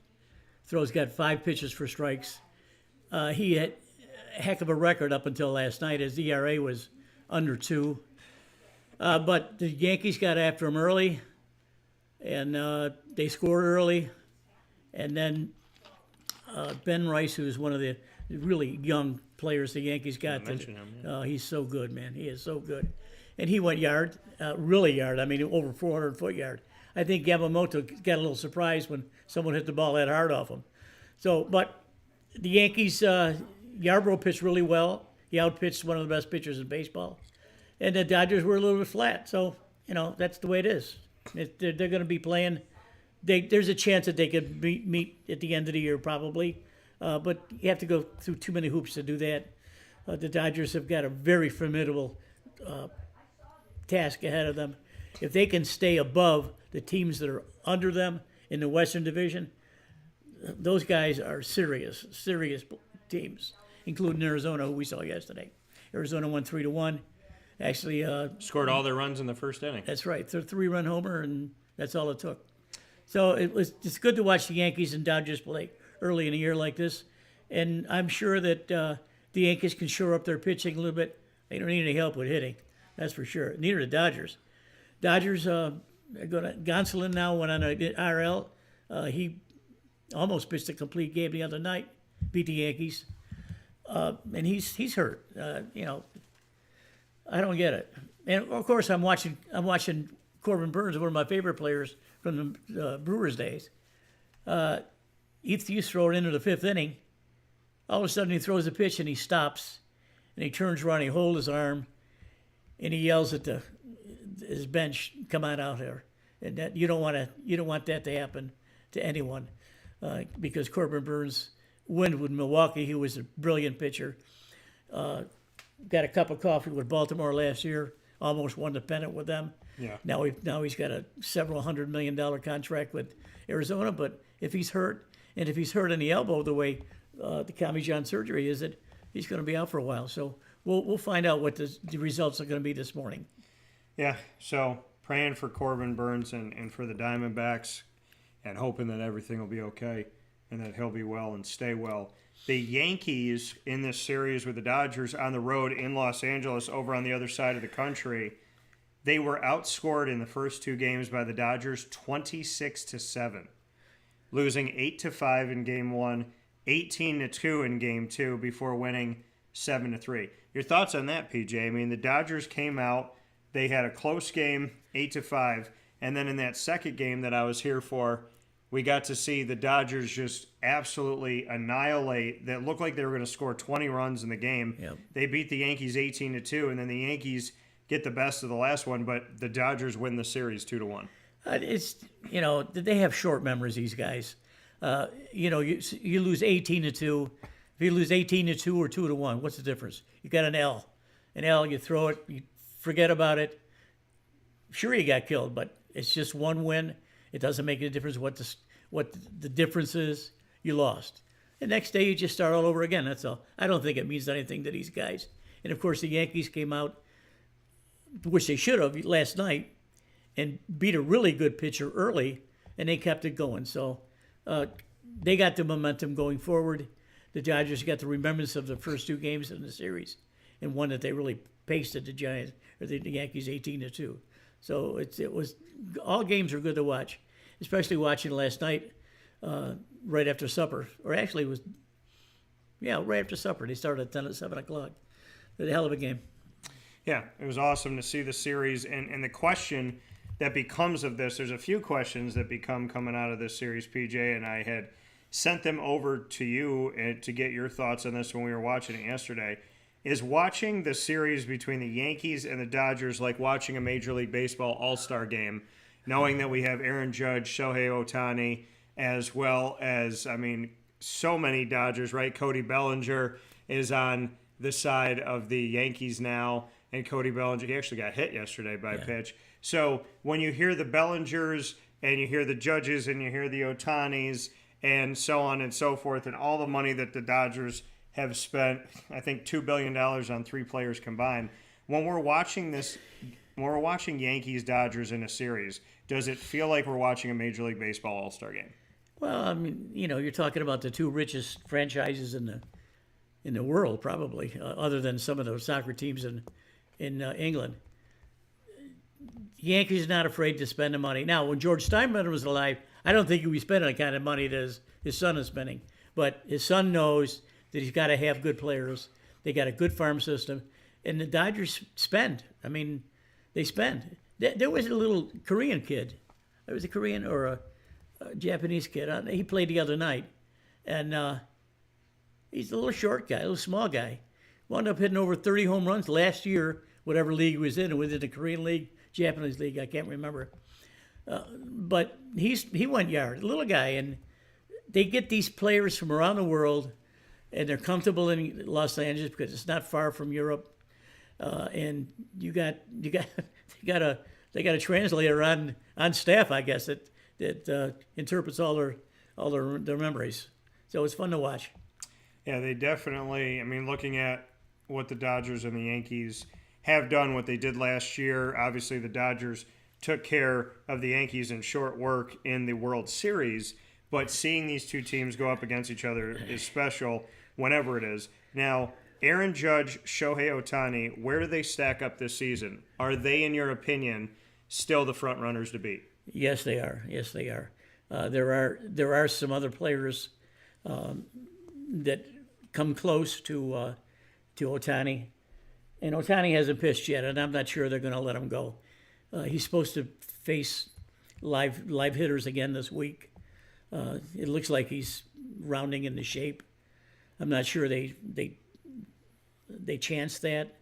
got 5 pitches for strikes. He had a heck of a record up until last night. His ERA was under 2. But the Yankees got after him early, and they scored early. And then Ben Rice, who is one of the really young players the Yankees got. He's so good, man. He is so good. And he went really yard. I mean, over 400-foot yard. I think Yamamoto got a little surprised when someone hit the ball that hard off him. So, but the Yankees, Yarbrough pitched really well. He outpitched one of the best pitchers in baseball. And the Dodgers were a little bit flat. So, that's the way it is. They're going to be playing. There's a chance that they could meet at the end of the year probably. But you have to go through too many hoops to do that. The Dodgers have got a very formidable task ahead of them. If they can stay above the teams that are under them in the Western Division, those guys are serious teams, including Arizona, who we saw yesterday. Arizona won 3-1. Actually, scored all their runs in the first inning. That's right. It's a 3-run homer, and that's all it took. So it's good to watch the Yankees and Dodgers play early in a year like this. And I'm sure that the Yankees can shore up their pitching a little bit. They don't need any help with hitting. That's for sure. Neither the Dodgers. Dodgers, Gonsolin now went on a RL. He almost pitched a complete game the other night, beat the Yankees, and he's hurt. I don't get it. And of course, I'm watching Corbin Burns, one of my favorite players from the Brewers days. You throw it into the fifth inning. All of a sudden, he throws a pitch and he stops, and he turns around, he holds his arm, and he yells at his bench, "Come on out here!" And that you don't want that to happen to anyone, because Corbin Burns won with Milwaukee. He was a brilliant pitcher. Got a cup of coffee with Baltimore last year. Almost won the pennant with them. Yeah. Now he's got a several $100 million contract with Arizona. But if he's hurt, and if he's hurt in the elbow the way the Tommy John surgery is, he's going to be out for a while. So we'll find out what the results are going to be this morning. Yeah. So praying for Corbin Burns and for the Diamondbacks, and hoping that everything will be okay and that he'll be well and stay well. The Yankees in this series with the Dodgers on the road in Los Angeles, over on the other side of the country, they were outscored in the first two games by the Dodgers 26-7, losing 8-5 in game one, 18-2 in game two before winning 7-3. Your thoughts on that, PJ? I mean, the Dodgers came out, they had a close game, 8-5, and then in that second game that I was here for, we got to see the Dodgers just absolutely annihilate. That looked like they were going to score 20 runs in the game. Yep. They beat the Yankees 18-2, and then the Yankees get the best of the last one, but the Dodgers win the series 2-1. They have short memories, these guys. You lose 18-2. If you lose 18-2 or 2-1, what's the difference? You got an L. An L, you throw it, you forget about it. Sure, you got killed, but it's just one win. It doesn't make any difference what the difference is. You lost. The next day, you just start all over again. That's all. I don't think it means anything to these guys. And, of course, the Yankees came out, which they should have, last night, and beat a really good pitcher early, and they kept it going. So they got the momentum going forward. The Dodgers got the remembrance of the first two games in the series, and one that they really pasted the Giants or the Yankees 18-2. So it was all games are good to watch, especially watching last night right after supper, or actually it was right after supper. They started at 7 o'clock. It was a hell of a game. Yeah, it was awesome to see the series, and the question that becomes of this, there's a few questions that become coming out of this series, PJ, and I had sent them over to you to get your thoughts on this when we were watching it yesterday. Is watching the series between the Yankees and the Dodgers like watching a Major League Baseball All-Star game, knowing that we have Aaron Judge, Shohei Ohtani, as well as, so many Dodgers, right? Cody Bellinger is on the side of the Yankees now, and Cody Bellinger, he actually got hit yesterday by a pitch. So when you hear the Bellingers and you hear the Judges and you hear the Ohtanis and so on and so forth, and all the money that the Dodgers have spent, I think, $2 billion on three players combined. When we're watching Yankees Dodgers in a series, does it feel like we're watching a Major League Baseball All-Star game? Well, you're talking about the two richest franchises in the world, probably, other than some of the soccer teams in England. Yankees are not afraid to spend the money. Now, when George Steinbrenner was alive, I don't think he was spending the kind of money that his son is spending. But his son knows that he's got to have good players. They got a good farm system. And the Dodgers spend. They spend. There was a little Korean kid. There was a Korean or a Japanese kid. He played the other night. And he's a little short guy, a little small guy. Wound up hitting over 30 home runs last year, whatever league he was in. Was it the Korean League, Japanese League? I can't remember. But he went yard, a little guy. And they get these players from around the world, and they're comfortable in Los Angeles because it's not far from Europe, and they got a translator on staff, I guess, that interprets all their memories. So it's fun to watch. Yeah, they definitely. Looking at what the Dodgers and the Yankees have done, what they did last year. Obviously, the Dodgers took care of the Yankees in short work in the World Series. But seeing these two teams go up against each other is special whenever it is. Now, Aaron Judge, Shohei Ohtani, where do they stack up this season? Are they, in your opinion, still the front runners to beat? Yes, they are. Yes, they are. There are some other players that come close to Ohtani, and Ohtani hasn't pitched yet, and I'm not sure they're going to let him go. He's supposed to face live hitters again this week. It looks like he's rounding into shape. I'm not sure they chance that.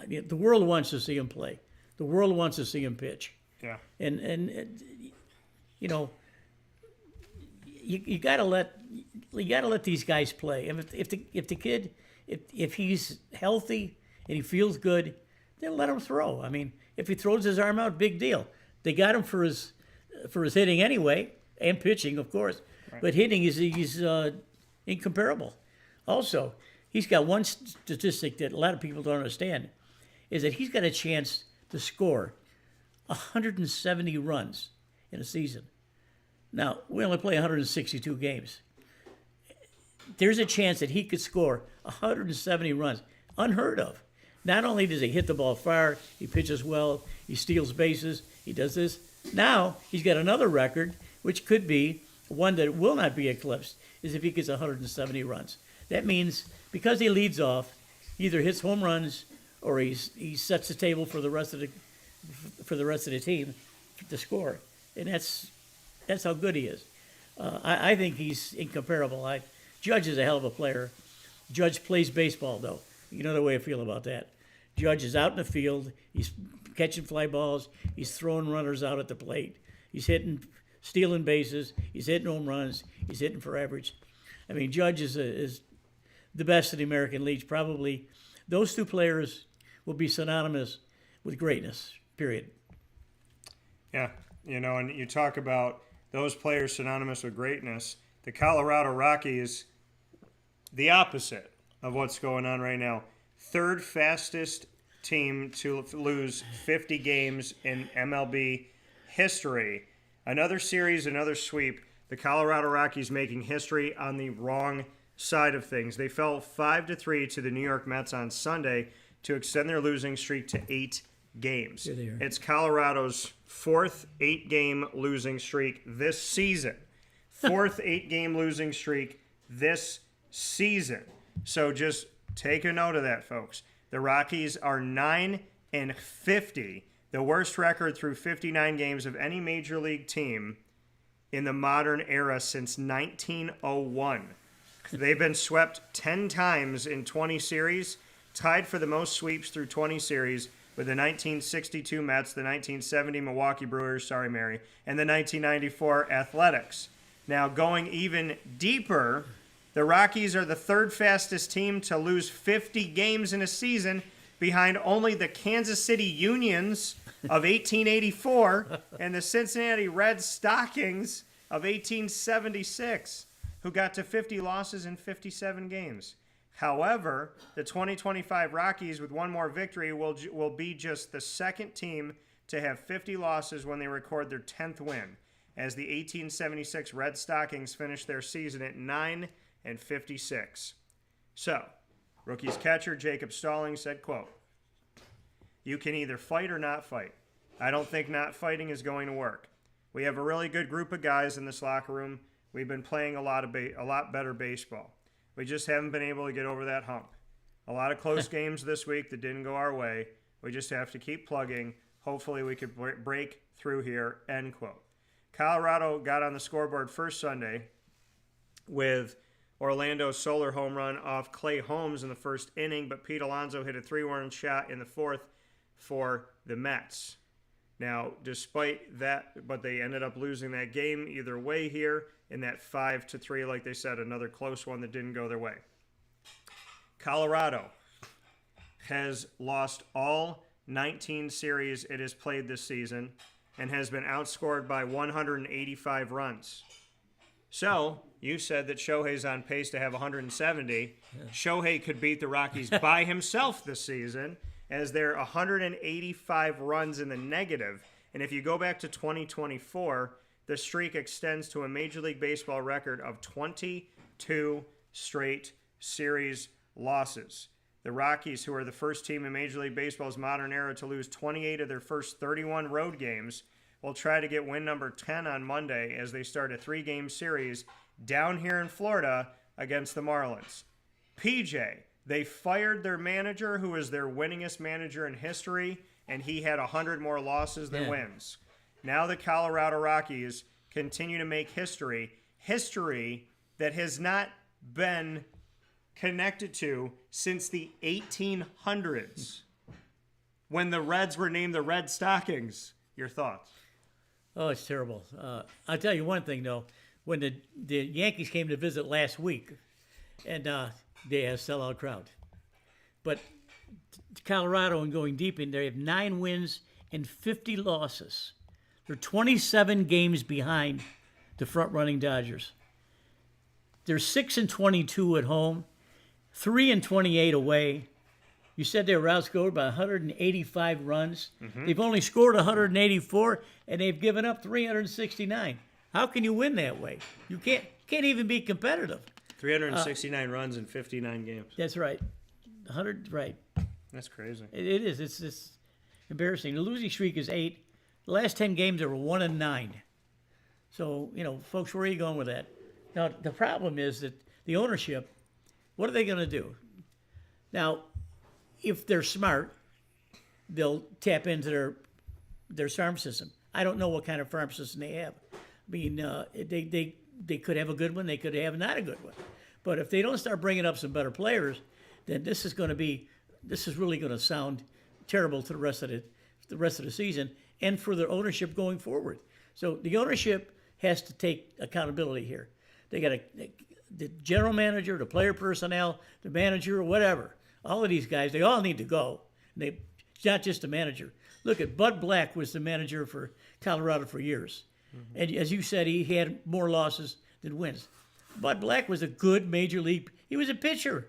The world wants to see him play. The world wants to see him pitch. Yeah. And you know, you gotta let these guys play. And if the kid if he's healthy and he feels good, then let him throw. I mean, if he throws his arm out, big deal. They got him for his hitting anyway, and pitching, of course. Right. But hitting he's incomparable. Also, he's got one statistic that a lot of people don't understand, is that he's got a chance to score 170 runs in a season. Now, we only play 162 games. There's a chance that he could score 170 runs. Unheard of. Not only does he hit the ball far, he pitches well, he steals bases, he does this. Now, he's got another record, which could be one that will not be eclipsed, is if he gets 170 runs. That means because he leads off, he either hits home runs or he sets the table for the rest of the team to score, and that's how good he is. I think he's incomparable. Judge is a hell of a player. Judge plays baseball, though. You know the way I feel about that. Judge is out in the field. He's catching fly balls. He's throwing runners out at the plate. He's stealing bases. He's hitting home runs. He's hitting for average. I mean, Judge is the best in the American League. Probably those two players will be synonymous with greatness, period. Yeah, and you talk about those players synonymous with greatness. The Colorado Rockies, the opposite of what's going on right now. Third fastest team to lose 50 games in MLB history. Another series, another sweep. The Colorado Rockies making history on the wrong side of things. They fell 5-3 to the New York Mets on Sunday to extend their losing streak to 8 games. It's Colorado's fourth 8-game losing streak this season. Fourth 8-game losing streak this season. So just take a note of that, folks. The Rockies are 9-50, the worst record through 59 games of any major league team in the modern era since 1901. They've been swept 10 times in 20 series, tied for the most sweeps through 20 series with the 1962 Mets, the 1970 Milwaukee Brewers, sorry, Mary, and the 1994 Athletics. Now, going even deeper, the Rockies are the third fastest team to lose 50 games in a season, behind only the Kansas City Unions of 1884 and the Cincinnati Red Stockings of 1876, who got to 50 losses in 57 games. However, the 2025 Rockies, with one more victory, will be just the second team to have 50 losses when they record their 10th win, as the 1876 Red Stockings finished their season at 9-56. So, Rockies catcher Jacob Stallings said, quote, "You can either fight or not fight. I don't think not fighting is going to work. We have a really good group of guys in this locker room. We've been playing a lot better baseball. We just haven't been able to get over that hump. A lot of close games this week that didn't go our way. We just have to keep plugging. Hopefully we could break through here," end quote. Colorado got on the scoreboard first Sunday with Orlando's solar home run off Clay Holmes in the first inning, but Pete Alonso hit a 3-run shot in the fourth for the Mets. Now, despite that, but they ended up losing that game either way here in that 5-3, like they said, another close one that didn't go their way. Colorado has lost all 19 series it has played this season and has been outscored by 185 runs. So, you said that Shohei's on pace to have 170. Yeah. Shohei could beat the Rockies by himself this season, as they're 185 runs in the negative. And if you go back to 2024, the streak extends to a Major League Baseball record of 22 straight series losses. The Rockies, who are the first team in Major League Baseball's modern era to lose 28 of their first 31 road games, will try to get win number 10 on Monday as they start a 3-game series down here in Florida against the Marlins. PJ, they fired their manager, who is their winningest manager in history, and he had 100 more losses than wins. Now the Colorado Rockies continue to make history that has not been connected to since the 1800s, when the Reds were named the Red Stockings. Your thoughts? Oh, it's terrible. I'll tell you one thing, though. When the Yankees came to visit last week, and they had a sellout crowd. But Colorado, and going deep in there, have 9 wins and 50 losses. They're 27 games behind the front-running Dodgers. They're 6-22 at home, 3-28 away. You said they were outscored by 185 runs. Mm-hmm. They've only scored 184, and they've given up 369. How can you win that way? You can't even be competitive. 369 runs in 59 games. That's right. 100, right. That's crazy. It is. It's embarrassing. The losing streak is 8. The last 10 games, they were 1-9. So, folks, where are you going with that? Now, the problem is that the ownership, what are they going to do? Now, if they're smart, they'll tap into their farm system. I don't know what kind of farm system they have. I mean, they could have a good one. They could have not a good one. But if they don't start bringing up some better players, then this is really going to sound terrible to the rest of the season and for their ownership going forward. So the ownership has to take accountability here. They got the general manager, the player personnel, the manager, or whatever. All of these guys, they all need to go. It's not just the manager. Look at Bud Black was the manager for Colorado for years. Mm-hmm. And as you said, he had more losses than wins. Bud Black was a good major league. He was a pitcher.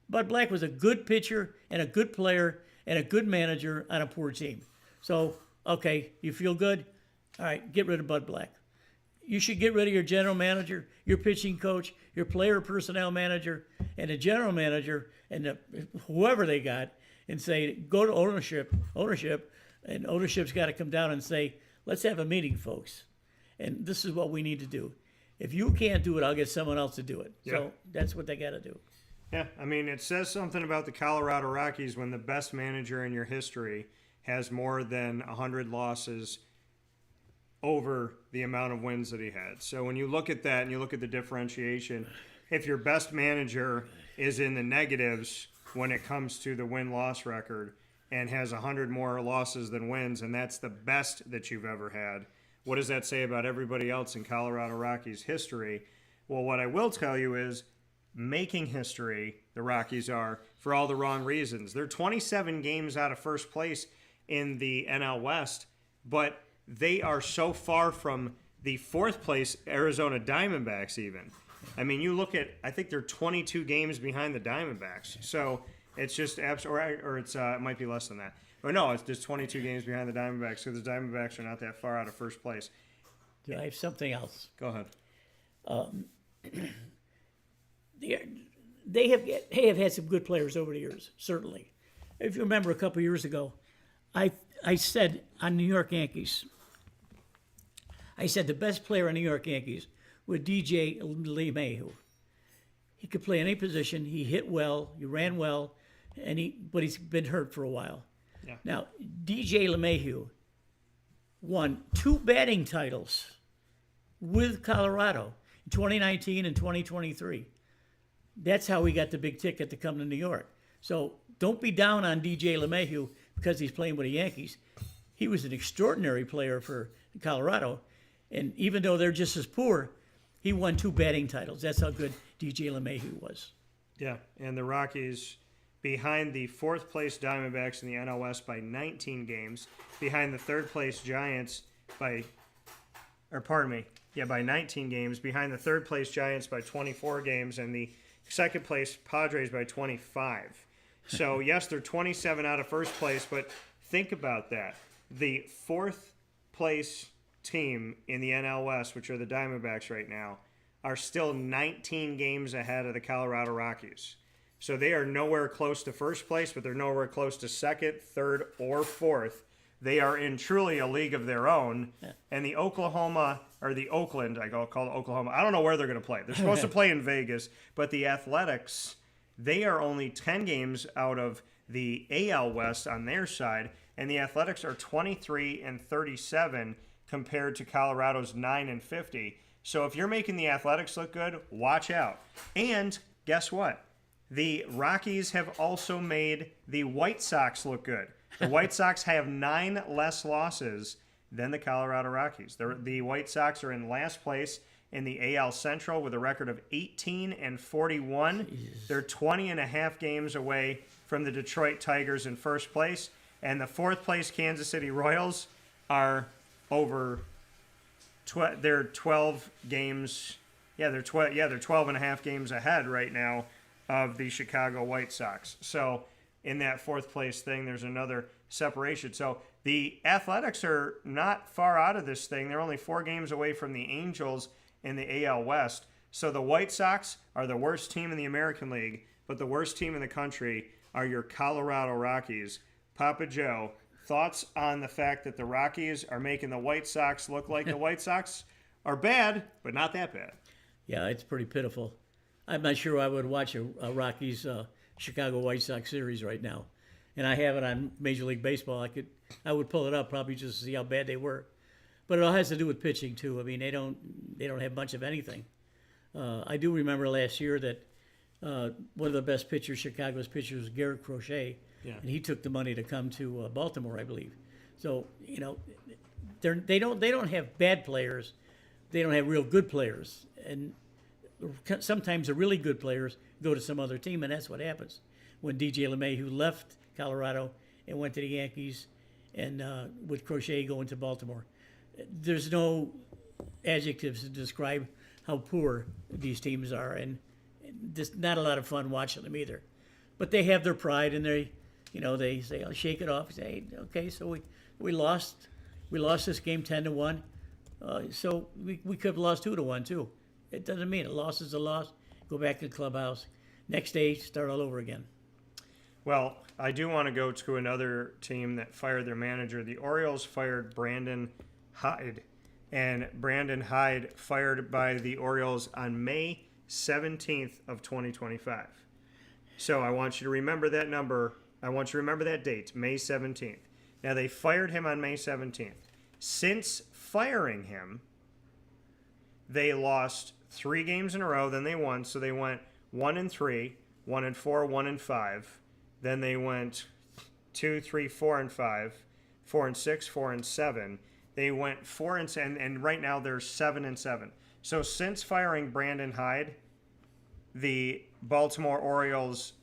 Bud Black was a good pitcher and a good player and a good manager on a poor team. So, okay, you feel good? All right, get rid of Bud Black. You should get rid of your general manager, your pitching coach, your player personnel manager, and the general manager and whoever they got, and say, go to ownership, and ownership's got to come down and say, let's have a meeting, folks. And this is what we need to do. If you can't do it, I'll get someone else to do it. Yeah. So that's what they got to do. Yeah, I mean, it says something about the Colorado Rockies when the best manager in your history has more than 100 losses over the amount of wins that he had. So when you look at that and you look at the differentiation, if your best manager is in the negatives when it comes to the win-loss record and has 100 more losses than wins, and that's the best that you've ever had, what does that say about everybody else in Colorado Rockies history? Well, what I will tell you is making history, the Rockies are, for all the wrong reasons. They're 27 games out of first place in the NL West, but they are so far from the fourth place Arizona Diamondbacks even. I mean, you look at, I think they're 22 games behind the Diamondbacks. So it's just, or it's it might be less than that. Or no, it's just 22 games behind the Diamondbacks. So the Diamondbacks are not that far out of first place. Do I have something else? Go ahead. They have had some good players over the years, certainly. If you remember a couple years ago, I said on New York Yankees, I said the best player on New York Yankees was DJ LeMahieu. He could play any position. He hit well. He ran well, but he's been hurt for a while. Yeah. Now, DJ LeMahieu won 2 batting titles with Colorado in 2019 and 2023. That's how he got the big ticket to come to New York. So don't be down on DJ LeMahieu because he's playing with the Yankees. He was an extraordinary player for Colorado, and even though they're just as poor, he won 2 batting titles. That's how good DJ LeMahieu was. Yeah, and the Rockies behind the fourth place Diamondbacks in the NL West by 19 games, behind the third place Giants by 19 games, behind the third place Giants by 24 games, and the second place Padres by 25. So, yes, they're 27 out of first place, but think about that. The fourth place team in the NL West, which are the Diamondbacks right now, are still 19 games ahead of the Colorado Rockies. So they are nowhere close to first place, but they're nowhere close to second, third, or fourth. They are in truly a league of their own. And the Oakland, I call it Oklahoma. I don't know where they're going to play. They're supposed to play in Vegas, but the Athletics, they are only 10 games out of the AL West on their side, and the Athletics are 23-37 compared to Colorado's 9-50. So if you're making the Athletics look good, watch out. And guess what? The Rockies have also made the White Sox look good. The White Sox have 9 less losses than the Colorado Rockies. The White Sox are in last place in the AL Central with a record of 18-41. They're 20.5 games away from the Detroit Tigers in first place. And the fourth place Kansas City Royals are over. They're 12 games. Yeah, they're 12.5 games ahead right now of the Chicago White Sox. So in that fourth place thing, there's another separation. So the Athletics are not far out of this thing. They're only 4 games away from the Angels in the AL West. So the White Sox are the worst team in the American League, but the worst team in the country are your Colorado Rockies. Papa Joe, thoughts on the fact that the Rockies are making the White Sox look like the White Sox are bad, but not that bad? Yeah, it's pretty pitiful. I'm not sure I would watch a Rockies Chicago White Sox series right now, and I have it on Major League Baseball. I would pull it up probably just to see how bad they were, but it all has to do with pitching too. I mean, they don't have much of anything. I do remember last year that one of the best pitchers, Chicago's pitchers, was Garrett Crochet, and he took the money to come to Baltimore, I believe. So they don't have bad players, they don't have real good players, and sometimes the really good players go to some other team, and that's what happens when DJ LeMahieu left Colorado and went to the Yankees, and with Crochet going to Baltimore. There's no adjectives to describe how poor these teams are, and just not a lot of fun watching them either. But they have their pride, and they say, "I'll shake it off." Say, "Okay, so we lost this game 10-1, so we could have lost 2-1 too. It doesn't mean a loss is a loss. Go back to the clubhouse. Next day, start all over again." Well, I do want to go to another team that fired their manager. The Orioles fired Brandon Hyde, and Brandon Hyde fired by the Orioles on May 17th of 2025. So I want you to remember that number. I want you to remember that date, May 17th. Now, they fired him on May 17th. Since firing him, they lost 3 games in a row. Then they won, so they went 1-3, 1-4, 1-5. Then they went 2, 3, 4-5, 4-6, 4-7. They went 4-7, and right now they're 7-7. So since firing Brandon Hyde, the Baltimore Orioles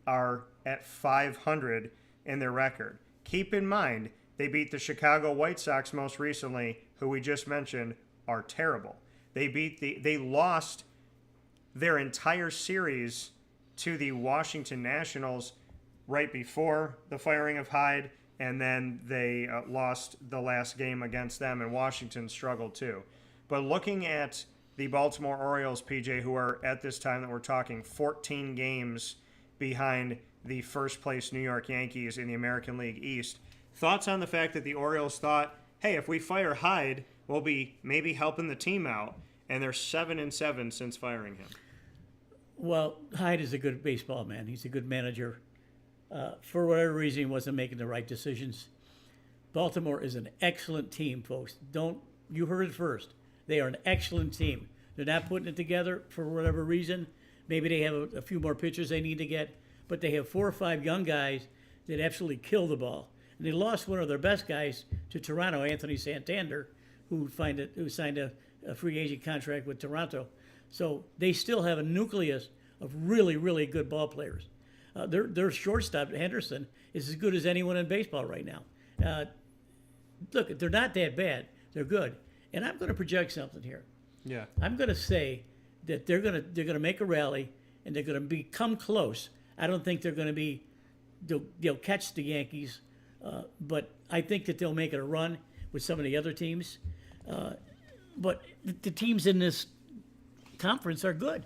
are at 500 in their record. Keep in mind, they beat the Chicago White Sox most recently, who we just mentioned are terrible. They lost their entire series to the Washington Nationals right before the firing of Hyde, and then they lost the last game against them, and Washington struggled too. But looking at the Baltimore Orioles, PJ, who are at this time that we're talking 14 games behind the first place New York Yankees in the American League East, thoughts on the fact that the Orioles thought, hey, if we fire Hyde, we'll be maybe helping the team out, and they're 7-7 since firing him? Well, Hyde is a good baseball man. He's a good manager. For whatever reason, he wasn't making the right decisions. Baltimore is an excellent team, folks. You heard it first. They are an excellent team. They're not putting it together for whatever reason. Maybe they have a few more pitchers they need to get, but they have 4 or 5 young guys that absolutely kill the ball. And they lost one of their best guys to Toronto, Anthony Santander, who signed a free agent contract with Toronto. So they still have a nucleus of really, really good ball players. Their shortstop, Henderson, is as good as anyone in baseball right now. Look, they're not that bad. They're good. And I'm going to project something here. Yeah. I'm going to say that they're going to make a rally, and they're going to become close. I don't think they'll catch the Yankees, but I think that they'll make it a run with some of the other teams. But the teams in this conference are good.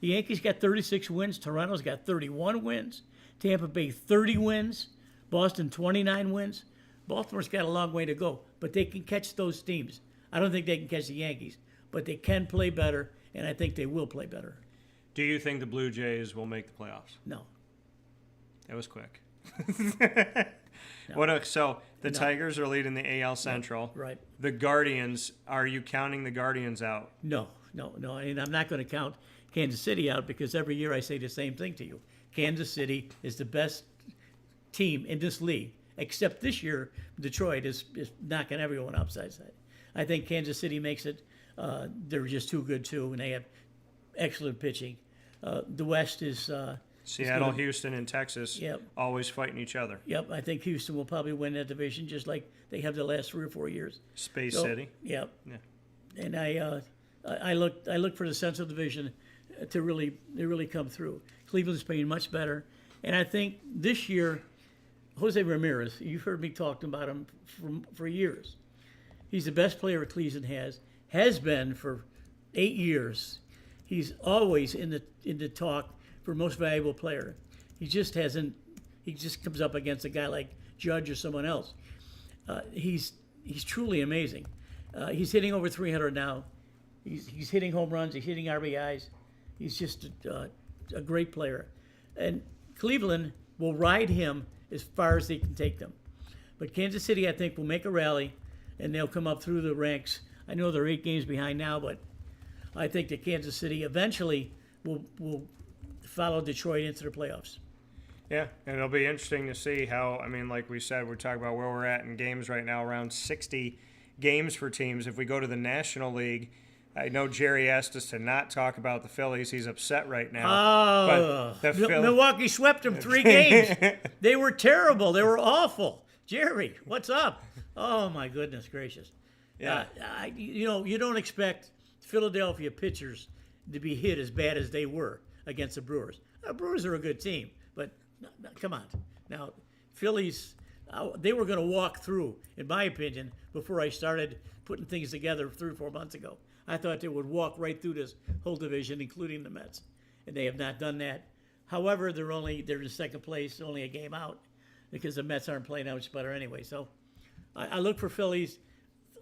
The Yankees got 36 wins. Toronto's got 31 wins. Tampa Bay 30 wins. Boston 29 wins. Baltimore's got a long way to go, but they can catch those teams. I don't think they can catch the Yankees, but they can play better, and I think they will play better. Do you think the Blue Jays will make the playoffs? No. That was quick. So the Tigers are leading the AL Central. Right. The Guardians, are you counting the Guardians out? No. And I'm not going to count Kansas City out because every year I say the same thing to you. Kansas City is the best team in this league, except this year Detroit is knocking everyone upside down. I think Kansas City makes it. They're just too good, too, and they have excellent pitching. The West is Seattle, Houston, and Texas Yep. always fighting each other. Yep, I think Houston will probably win that division just like they have the last 3 or 4 years. Space City. Yep. Yeah. And I look for the Central Division to really come through. Cleveland's playing much better, and I think this year, Jose Ramirez. You've heard me talk about him for years. He's the best player Cleveland has been for 8 years. He's always in the talk for most valuable player. He just comes up against a guy like Judge or someone else. He's truly amazing. He's hitting over 300 now. He's hitting home runs. He's hitting RBIs. He's just a great player. And Cleveland will ride him as far as they can take them. But Kansas City, I think, will make a rally, and they'll come up through the ranks. I know they're 8 games behind now, but I think that Kansas City eventually will follow Detroit into the playoffs. Yeah, and it'll be interesting to see how, like we said, we're talking about where we're at in games right now, around 60 games for teams. If we go to the National League, I know Jerry asked us to not talk about the Phillies. He's upset right now. Oh, Milwaukee swept them 3 games. They were terrible. They were awful. Jerry, what's up? Oh, my goodness gracious. Yeah. You don't expect Philadelphia pitchers to be hit as bad as they were against the Brewers. The Brewers are a good team, but come on. Now, Phillies, they were going to walk through, in my opinion, before I started putting things together 3 or 4 months ago. I thought they would walk right through this whole division, including the Mets, and they have not done that. However, they're in second place, only a game out, because the Mets aren't playing that much better anyway. So I look for Phillies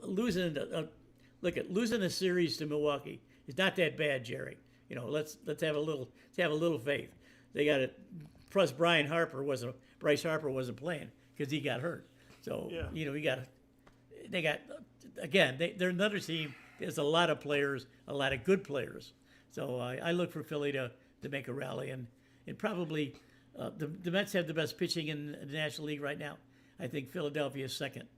losing a series to Milwaukee. It's not that bad, Jerry. Let's have a little faith. They got it. Plus, Bryce Harper wasn't playing because he got hurt. So they're another team. There's a lot of players, a lot of good players. So I look for Philly to make a rally, and probably the Mets have the best pitching in the National League right now. I think Philadelphia is second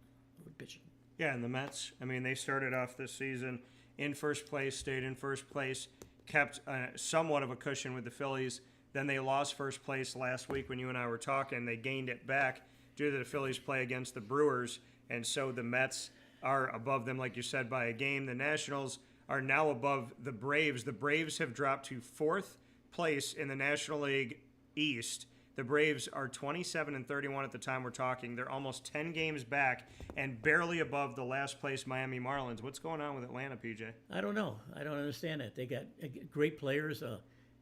with pitching. Yeah, and the Mets, they started off this season in first place, stayed in first place, kept somewhat of a cushion with the Phillies. Then they lost first place last week when you and I were talking. They gained it back due to the Phillies' play against the Brewers, and so the Mets are above them, like you said, by a game. The Nationals are now above the Braves. The Braves have dropped to 4th place in the National League East. The Braves are 27-31 at the time we're talking. They're almost 10 games back and barely above the last place Miami Marlins. What's going on with Atlanta, PJ? I don't know. I don't understand it. They got great players.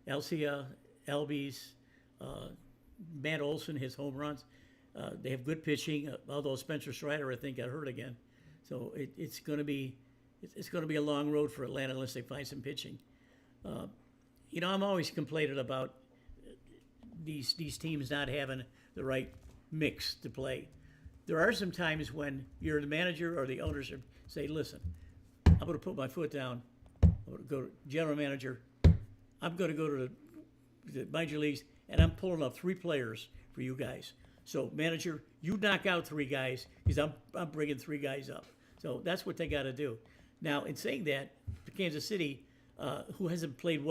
Elcia, Albies, Matt Olson, his home runs. They have good pitching, although Spencer Strider, I think, got hurt again. So it's going to be a long road for Atlanta unless they find some pitching. I'm always complaining about these teams not having the right mix to play. There are some times when you're the manager or the ownership say, listen, I'm going to put my foot down. I'm going to go to general manager. I'm going to go to the major leagues, and I'm pulling up 3 players for you guys. So, manager, you knock out 3 guys because I'm bringing 3 guys up. So that's what they got to do. Now, in saying that, Kansas City, who hasn't played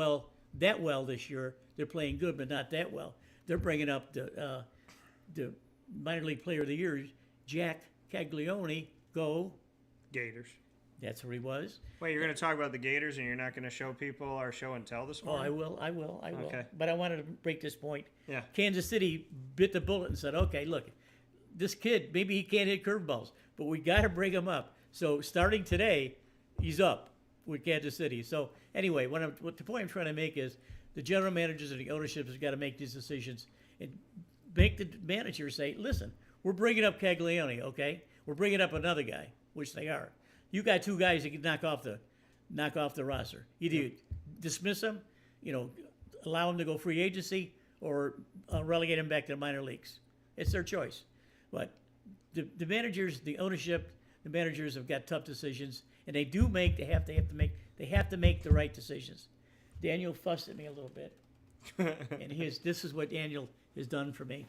that well this year, they're playing good, but not that well. They're bringing up the minor league player of the year, Jack Caglione. Go Gators. That's who he was. Wait, you're going to talk about the Gators and you're not going to show people our show and tell this morning? Oh, I will. Okay. But I wanted to break this point. Yeah. Kansas City bit the bullet and said, okay, look, this kid, maybe he can't hit curveballs, but we got to bring him up. So starting today, he's up with Kansas City. So anyway, what the point I'm trying to make is the general managers and the ownership has got to make these decisions and make the manager say, listen, we're bringing up Caglione, okay? We're bringing up another guy, which they are. You got two guys that can knock off the roster. Either you dismiss them, allow them to go free agency, or relegate them back to the minor leagues. It's their choice. But the managers, the ownership, the managers have got tough decisions, and they have to make the right decisions. Daniel fussed at me a little bit, and this is what Daniel has done for me.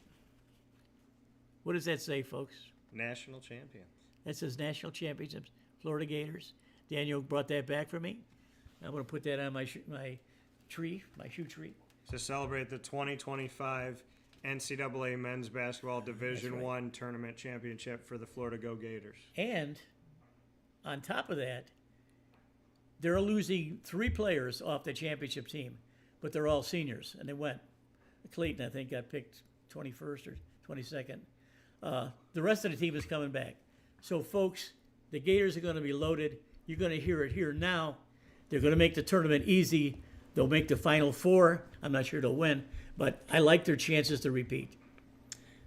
What does that say, folks? National champions. That says national championships, Florida Gators. Daniel brought that back for me. I'm going to put that on my shoe tree. To celebrate the 2025 NCAA Men's Basketball Division I Tournament Championship for the Florida Go Gators. And on top of that, they're losing 3 players off the championship team, but they're all seniors, and they went. Clayton, I think, got picked 21st or 22nd. The rest of the team is coming back. So, folks, the Gators are going to be loaded. You're going to hear it here now. They're going to make the tournament easy. They'll make the Final Four. I'm not sure they'll win, but I like their chances to repeat.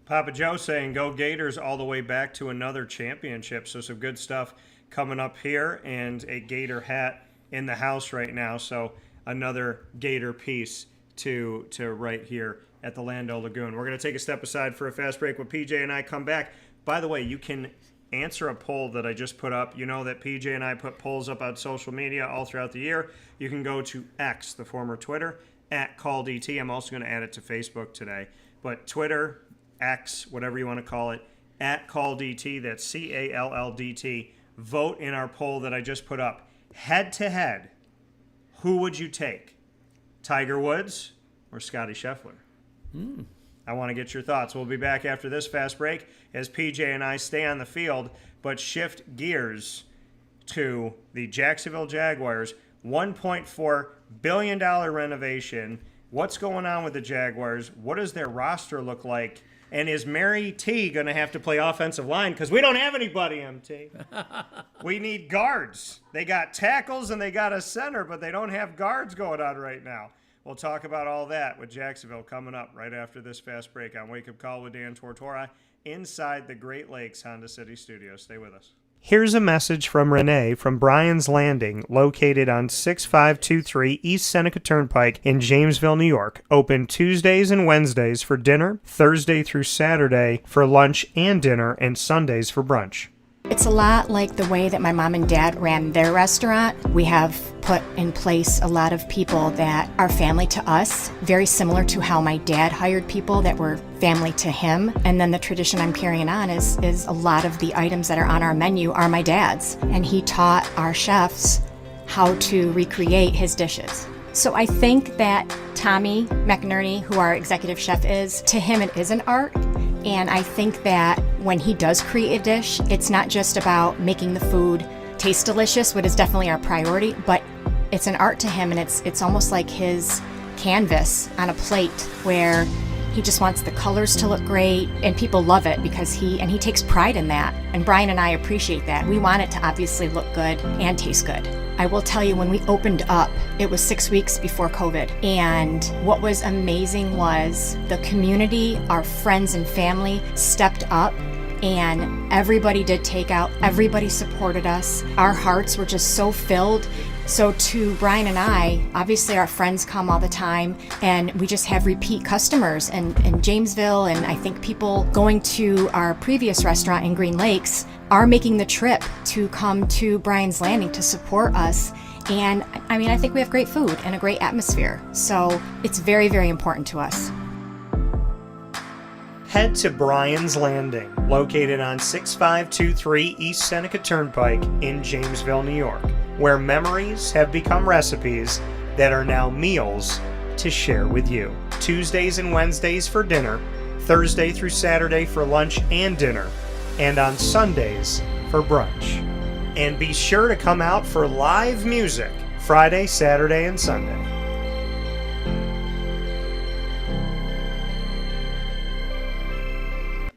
Papa Joe saying, go Gators all the way back to another championship. So some good stuff coming up here, and a Gator hat in the house right now. So another Gator piece to right here at the Lando Lagoon. We're going to take a step aside for a fast break when PJ and I come back. By the way, you can answer a poll that I just put up. You know that PJ and I put polls up on social media all throughout the year. You can go to X, the former Twitter, @CallDT. I'm also going to add it to Facebook today. But Twitter, X, whatever you want to call it, @CallDT, that's CALLDT. Vote in our poll that I just put up. Head to head, who would you take? Tiger Woods or Scottie Scheffler? I want to get your thoughts. We'll be back after this fast break as PJ and I stay on the field, but shift gears to the Jacksonville Jaguars. $1.4 billion renovation. What's going on with the Jaguars? What does their roster look like? And is Mary T going to have to play offensive line? Because we don't have anybody, MT. We need guards. They got tackles and they got a center, but they don't have guards going on right now. We'll talk about all that with Jacksonville coming up right after this fast break on Wake Up Call with Dan Tortora inside the Great Lakes Honda City Studios. Stay with us. Here's a message from Renee from Brian's Landing, located on 6523 East Seneca Turnpike in Jamesville, New York. Open Tuesdays and Wednesdays for dinner, Thursday through Saturday for lunch and dinner, and Sundays for brunch. It's a lot like the way that my mom and dad ran their restaurant. We have put in place a lot of people that are family to us, very similar to how my dad hired people that were family to him. And then the tradition I'm carrying on is a lot of the items that are on our menu are my dad's. And he taught our chefs how to recreate his dishes. So I think that Tommy McInerney, who our executive chef is, to him it is an art. And I think that when he does create a dish, it's not just about making the food taste delicious, which is definitely our priority, but it's an art to him, and it's almost like his canvas on a plate where he just wants the colors to look great, and people love it because he takes pride in that. And Brian and I appreciate that. We want it to obviously look good and taste good. I will tell you, when we opened up, it was 6 weeks before COVID. And what was amazing was the community, our friends and family stepped up, and everybody did takeout. Everybody supported us. Our hearts were just so filled. So to Brian and I, obviously our friends come all the time, and we just have repeat customers in Jamesville, and I think people going to our previous restaurant in Green Lakes are making the trip to come to Brian's Landing to support us. And I mean, I think we have great food and a great atmosphere. So it's very, very important to us. Head to Brian's Landing, located on 6523 East Seneca Turnpike in Jamesville, New York, where memories have become recipes that are now meals to share with you. Tuesdays and Wednesdays for dinner, Thursday through Saturday for lunch and dinner, and on Sundays for brunch. And be sure to come out for live music Friday, Saturday, and Sunday.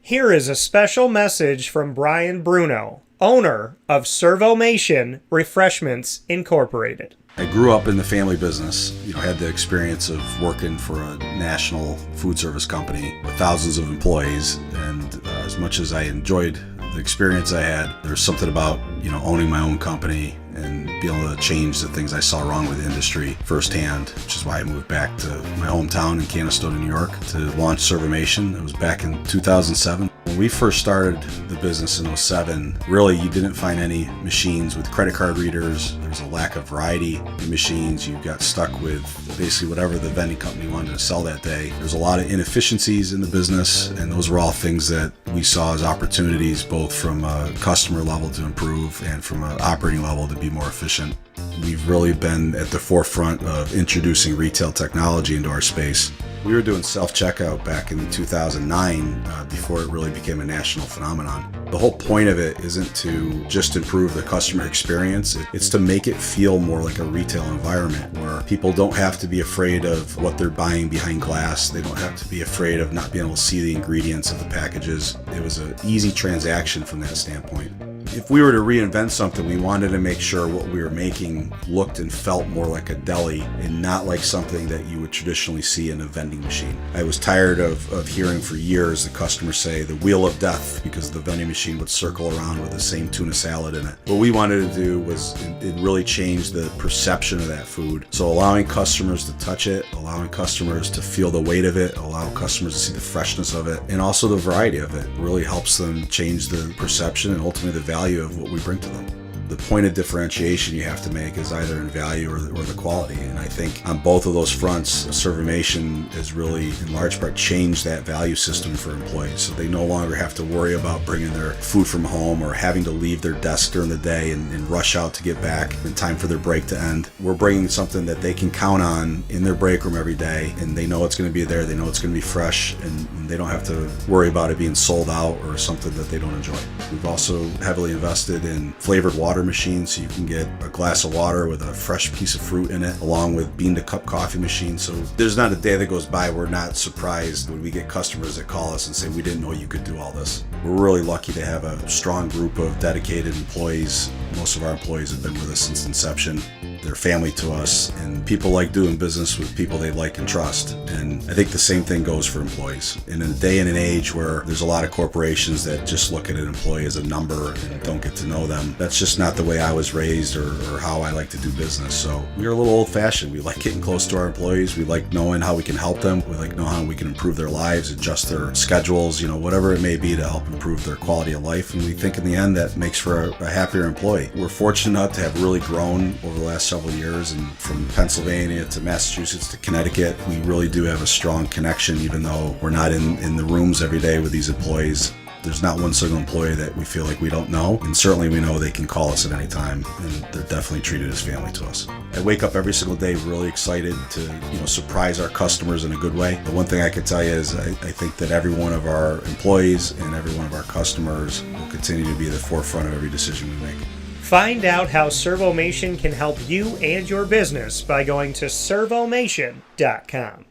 Here is a special message from Brian Bruno, owner of Servomation Refreshments Incorporated. I grew up in the family business, had the experience of working for a national food service company with thousands of employees, and As much as I enjoyed the experience I had, there's something about, owning my own company and being able to change the things I saw wrong with the industry firsthand, which is why I moved back to my hometown in Canastota, New York to launch Servomation. It was back in 2007. When we first started the business in 2007, really you didn't find any machines with credit card readers. There was a lack of variety in machines. You got stuck with basically whatever the vending company wanted to sell that day. There's a lot of inefficiencies in the business, and those were all things that we saw as opportunities, both from a customer level to improve and from an operating level to be more efficient. We've really been at the forefront of introducing retail technology into our space. We were doing self-checkout back in 2009 before it really became a national phenomenon. The whole point of it isn't to just improve the customer experience. It's to make it feel more like a retail environment where people don't have to be afraid of what they're buying behind glass. They don't have to be afraid of not being able to see the ingredients of the packages. It was an easy transaction from that standpoint. If we were to reinvent something, we wanted to make sure what we were making looked and felt more like a deli and not like something that you would traditionally see in a vending machine. I was tired of hearing for years the customers say the wheel of death because the vending machine would circle around with the same tuna salad in it. What we wanted to do was it really changed the perception of that food. So allowing customers to touch it, allowing customers to feel the weight of it, allowing customers to see the freshness of it, and also the variety of it really helps them change the perception and ultimately the value of what we bring to them. The point of differentiation you have to make is either in value or the quality. And I think on both of those fronts, Servomation has really, in large part, changed that value system for employees. So they no longer have to worry about bringing their food from home or having to leave their desk during the day and rush out to get back in time for their break to end. We're bringing something that they can count on in their break room every day, and they know it's going to be there, they know it's going to be fresh, and they don't have to worry about it being sold out or something that they don't enjoy. We've also heavily invested in flavored water machine, so you can get a glass of water with a fresh piece of fruit in it, along with bean to cup coffee machine. So there's not a day that goes by we're not surprised when we get customers that call us and say, we didn't know you could do all this. We're really lucky to have a strong group of dedicated employees. Most of our employees have been with us since inception. They're family to us, and people like doing business with people they like and trust. And I think the same thing goes for employees. In a day and an age where there's a lot of corporations that just look at an employee as a number and don't get to know them, that's just not the way I was raised or how I like to do business. So we're a little old-fashioned. We like getting close to our employees. We like knowing how we can help them. We like knowing how we can improve their lives, adjust their schedules, whatever it may be to help improve their quality of life. And we think in the end that makes for a happier employee. We're fortunate enough to have really grown over the last several years, and from Pennsylvania to Massachusetts to Connecticut, we really do have a strong connection, even though we're not in the rooms every day with these employees. There's not one single employee that we feel like we don't know, and certainly we know they can call us at any time, and they're definitely treated as family to us. I wake up every single day really excited to surprise our customers in a good way. The one thing I can tell you is I think that every one of our employees and every one of our customers will continue to be at the forefront of every decision we make. Find out how Servomation can help you and your business by going to servomation.com.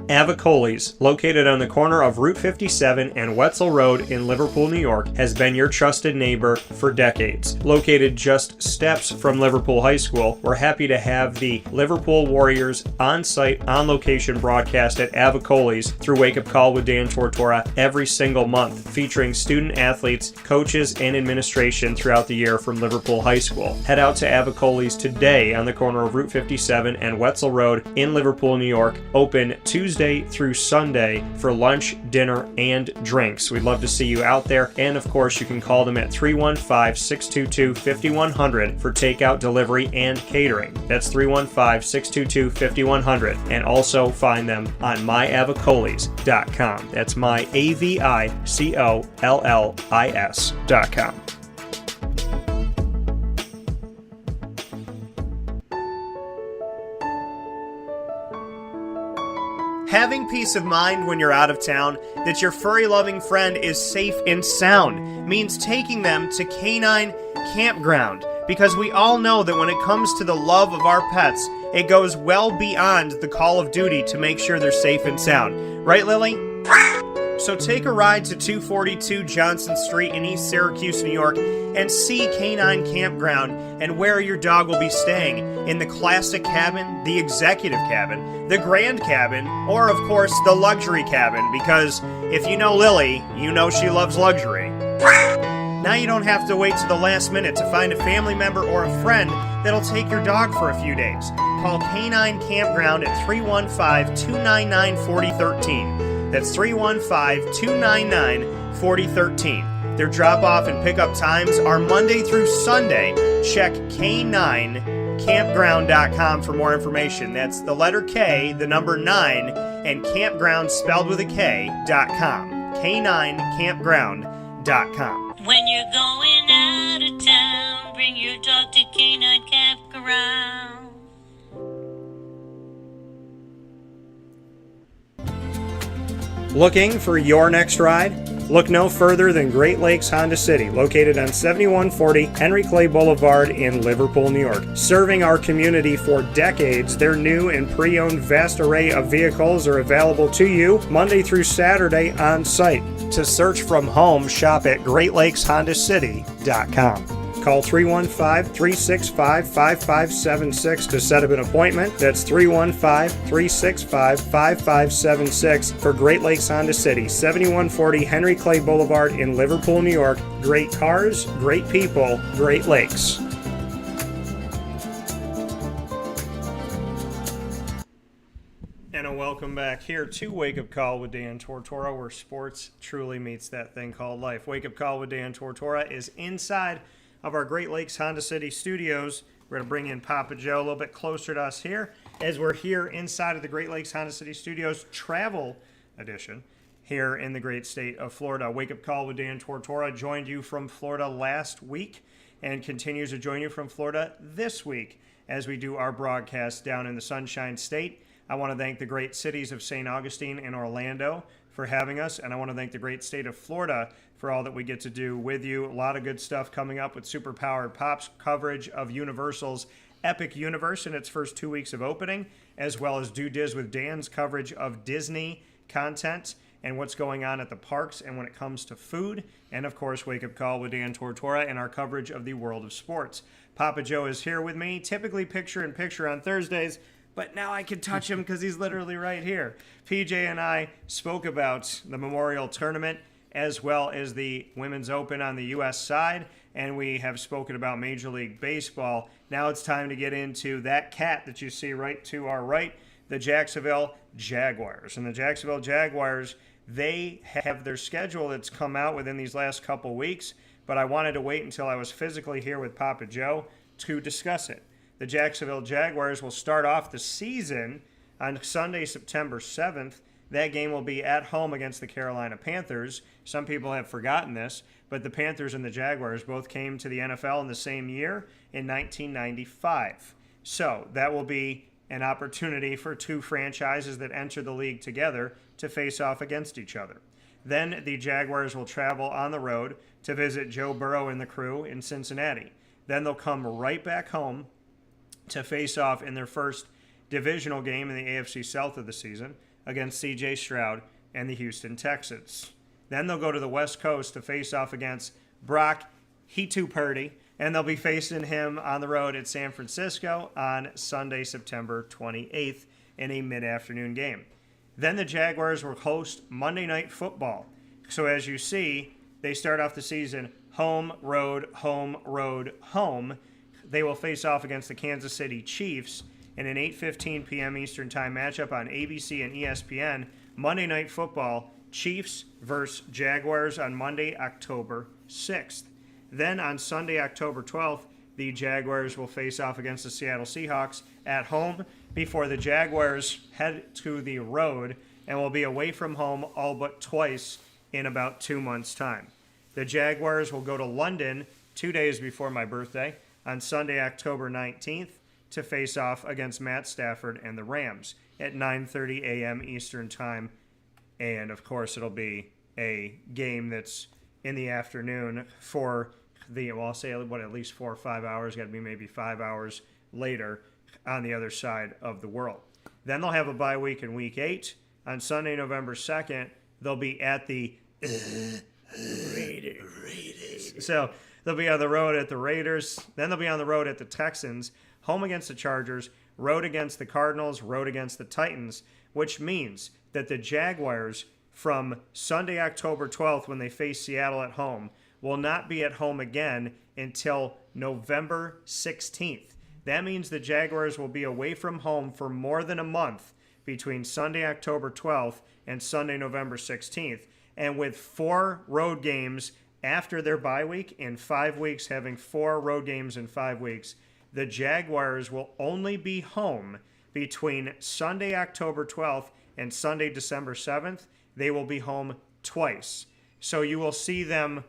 Avicoli's, located on the corner of Route 57 and Wetzel Road in Liverpool, New York, has been your trusted neighbor for decades. Located just steps from Liverpool High School, we're happy to have the Liverpool Warriors on-site, on-location broadcast at Avicoli's through Wake Up Call with Dan Tortora every single month, featuring student athletes, coaches, and administration throughout the year from Liverpool High School. Head out to Avicoli's today on the corner of Route 57 and Wetzel Road in Liverpool, New York, open Tuesday through Sunday for lunch, dinner, and drinks. We'd love to see you out there, and of course you can call them at 315-622-5100 for takeout, delivery, and catering. That's 315-622-5100, and also find them on myavicolis.com. That's myavicollis.com. Having peace of mind when you're out of town that your furry-loving friend is safe and sound means taking them to Canine Campground, because we all know that when it comes to the love of our pets, it goes well beyond the call of duty to make sure they're safe and sound. Right, Lily? So take a ride to 242 Johnson Street in East Syracuse, New York, and see Canine Campground and where your dog will be staying in the classic cabin, the executive cabin, the grand cabin, or of course the luxury cabin, because if you know Lily, you know she loves luxury. Now you don't have to wait to the last minute to find a family member or a friend that'll take your dog for a few days. Call Canine Campground at 315-299-4013. That's 315-299-4013. Their drop-off and pickup times are Monday through Sunday. Check K9campground.com for more information. That's the letter K, the number 9, and campground spelled with a K.com. K9campground.com. When you're going out of town, bring your dog to Canine Campground. Looking for your next ride? Look no further than Great Lakes Honda City, located on 7140 Henry Clay Boulevard in Liverpool, New York. Serving our community for decades, their new and pre-owned vast array of vehicles are available to you Monday through Saturday on site. To search from home, shop at GreatLakesHondaCity.com. Call 315-365-5576 to set up an appointment. That's 315-365-5576 for Great Lakes Honda City, 7140 Henry Clay Boulevard in Liverpool, New York. Great cars, great people, Great Lakes. And a welcome back here to Wake Up Call with Dan Tortora, where sports truly meets that thing called life. Wake Up Call with Dan Tortora is inside of our Great Lakes Honda City studios. We're going to bring in Papa Joe a little bit closer to us here as we're here inside of the Great Lakes Honda City studios travel edition here in the great state of Florida. Wake Up Call with Dan Tortora joined you from Florida last week and continues to join you from Florida this week as we do our broadcast down in the Sunshine State. I want to thank the great cities of St. Augustine and Orlando for having us, and I want to thank the great state of Florida for all that we get to do with you. A lot of good stuff coming up with Superpowered Pop's coverage of Universal's Epic Universe in its first 2 weeks of opening, as well as Do Diz with Dan's coverage of Disney content and what's going on at the parks and when it comes to food, and of course Wake Up Call with Dan Tortora and our coverage of the world of sports. Papa Joe is here with me, typically picture-in-picture on Thursdays, but now I can touch him because he's literally right here. PJ and I spoke about the Memorial Tournament as well as the Women's Open on the U.S. side, and we have spoken about Major League Baseball. Now it's time to get into that cat that you see right to our right, the Jacksonville Jaguars. And the Jacksonville Jaguars, they have their schedule that's come out within these last couple weeks, but I wanted to wait until I was physically here with Papa Joe to discuss it. The Jacksonville Jaguars will start off the season on Sunday, September 7th. That game will be at home against the Carolina Panthers. Some people have forgotten this, but the Panthers and the Jaguars both came to the NFL in the same year in 1995. So that will be an opportunity for two franchises that enter the league together to face off against each other. Then the Jaguars will travel on the road to visit Joe Burrow and the crew in Cincinnati. Then they'll come right back home to face off in their first divisional game in the AFC South of the season against C.J. Stroud and the Houston Texans. Then they'll go to the West Coast to face off against Brock Purdy, and they'll be facing him on the road at San Francisco on Sunday, September 28th in a mid-afternoon game. Then the Jaguars will host Monday Night Football. So as you see, they start off the season home, road, home, road, home. They will face off against the Kansas City Chiefs in an 8:15 p.m. Eastern Time matchup on ABC and ESPN. Monday Night Football, Chiefs versus Jaguars on Monday, October 6th. Then on Sunday, October 12th, the Jaguars will face off against the Seattle Seahawks at home before the Jaguars head to the road and will be away from home all but twice in about 2 months' time. The Jaguars will go to London 2 days before my birthday on Sunday, October 19th, to face off against Matt Stafford and the Rams at 9:30 a.m. Eastern Time. And, of course, it'll be a game that's in the afternoon for I'll say, at least 4 or 5 hours. Got to be maybe 5 hours later on the other side of the world. Then they'll have a bye week in Week 8. On Sunday, November 2nd, they'll be at the Raiders. So they'll be on the road at the Raiders. Then they'll be on the road at the Texans, home against the Chargers, road against the Cardinals, road against the Titans, which means that the Jaguars from Sunday, October 12th, when they face Seattle at home, will not be at home again until November 16th. That means the Jaguars will be away from home for more than a month between Sunday, October 12th and Sunday, November 16th. And with 4 road games after their bye week, in 5 weeks, having 4 road games in 5 weeks, the Jaguars will only be home between Sunday, October 12th and Sunday, December 7th. They will be home twice. So you will see them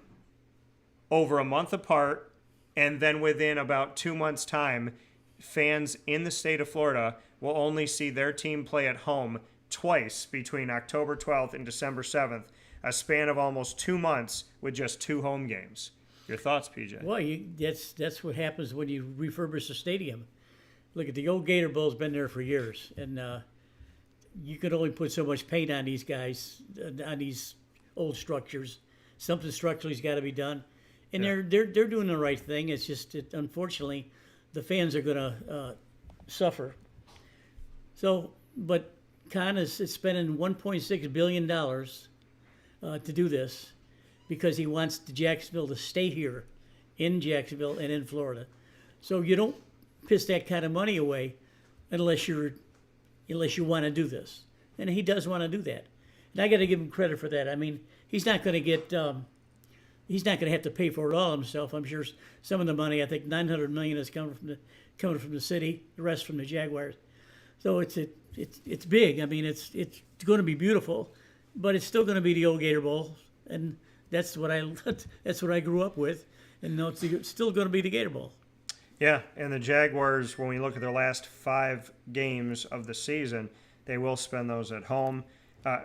over a month apart, and then within about 2 months' time, fans in the state of Florida will only see their team play at home twice between October 12th and December 7th, a span of almost 2 months with just 2 home games. Your thoughts, PJ? Well, that's what happens when you refurbish a stadium. Look at the old Gator Bowl's been there for years, and you could only put so much paint on these guys, on these old structures. Something structurally's got to be done, and they're doing the right thing. It's just that, unfortunately, the fans are going to suffer. So, but Khan is spending $1.6 billion to do this because he wants the Jacksonville to stay here in Jacksonville and in Florida. So you don't piss that kind of money away unless you want to do this. And he does want to do that. And I got to give him credit for that. I mean, he's not going to get he's not going to have to pay for it all himself. I'm sure some of the money, I think $900 million is coming from the city, the rest from the Jaguars. So it's big. I mean, it's going to be beautiful, but it's still going to be the old Gator Bowl, and that's what I grew up with, and no, it's still going to be the Gator Bowl. Yeah, and the Jaguars, when we look at their last 5 games of the season, they will spend those at home.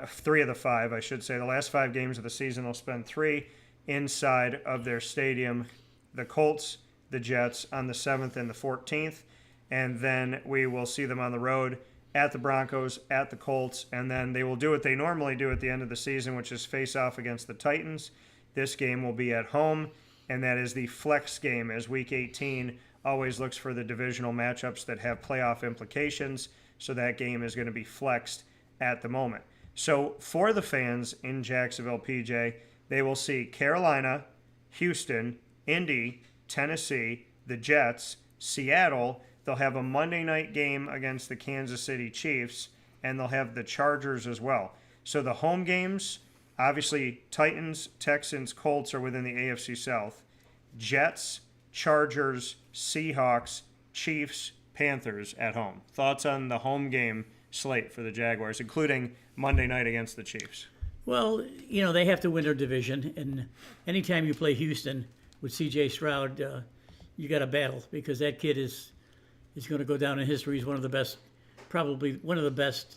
3 of the 5, I should say. The last 5 games of the season, they'll spend 3 inside of their stadium. The Colts, the Jets on the 7th and the 14th, and then we will see them on the road at the Broncos, at the Colts, and then they will do what they normally do at the end of the season, which is face off against the Titans. This game will be at home, and that is the flex game, as Week 18 always looks for the divisional matchups that have playoff implications, so that game is going to be flexed at the moment. So for the fans in Jacksonville, PJ, they will see Carolina, Houston, Indy, Tennessee, the Jets, Seattle. They'll have a Monday night game against the Kansas City Chiefs, and they'll have the Chargers as well. So the home games, obviously Titans, Texans, Colts are within the AFC South. Jets, Chargers, Seahawks, Chiefs, Panthers at home. Thoughts on the home game slate for the Jaguars, including Monday night against the Chiefs? Well, they have to win their division, and anytime you play Houston with C.J. Stroud, you got a battle because that kid is going to go down in history. He's one of the best, probably one of the best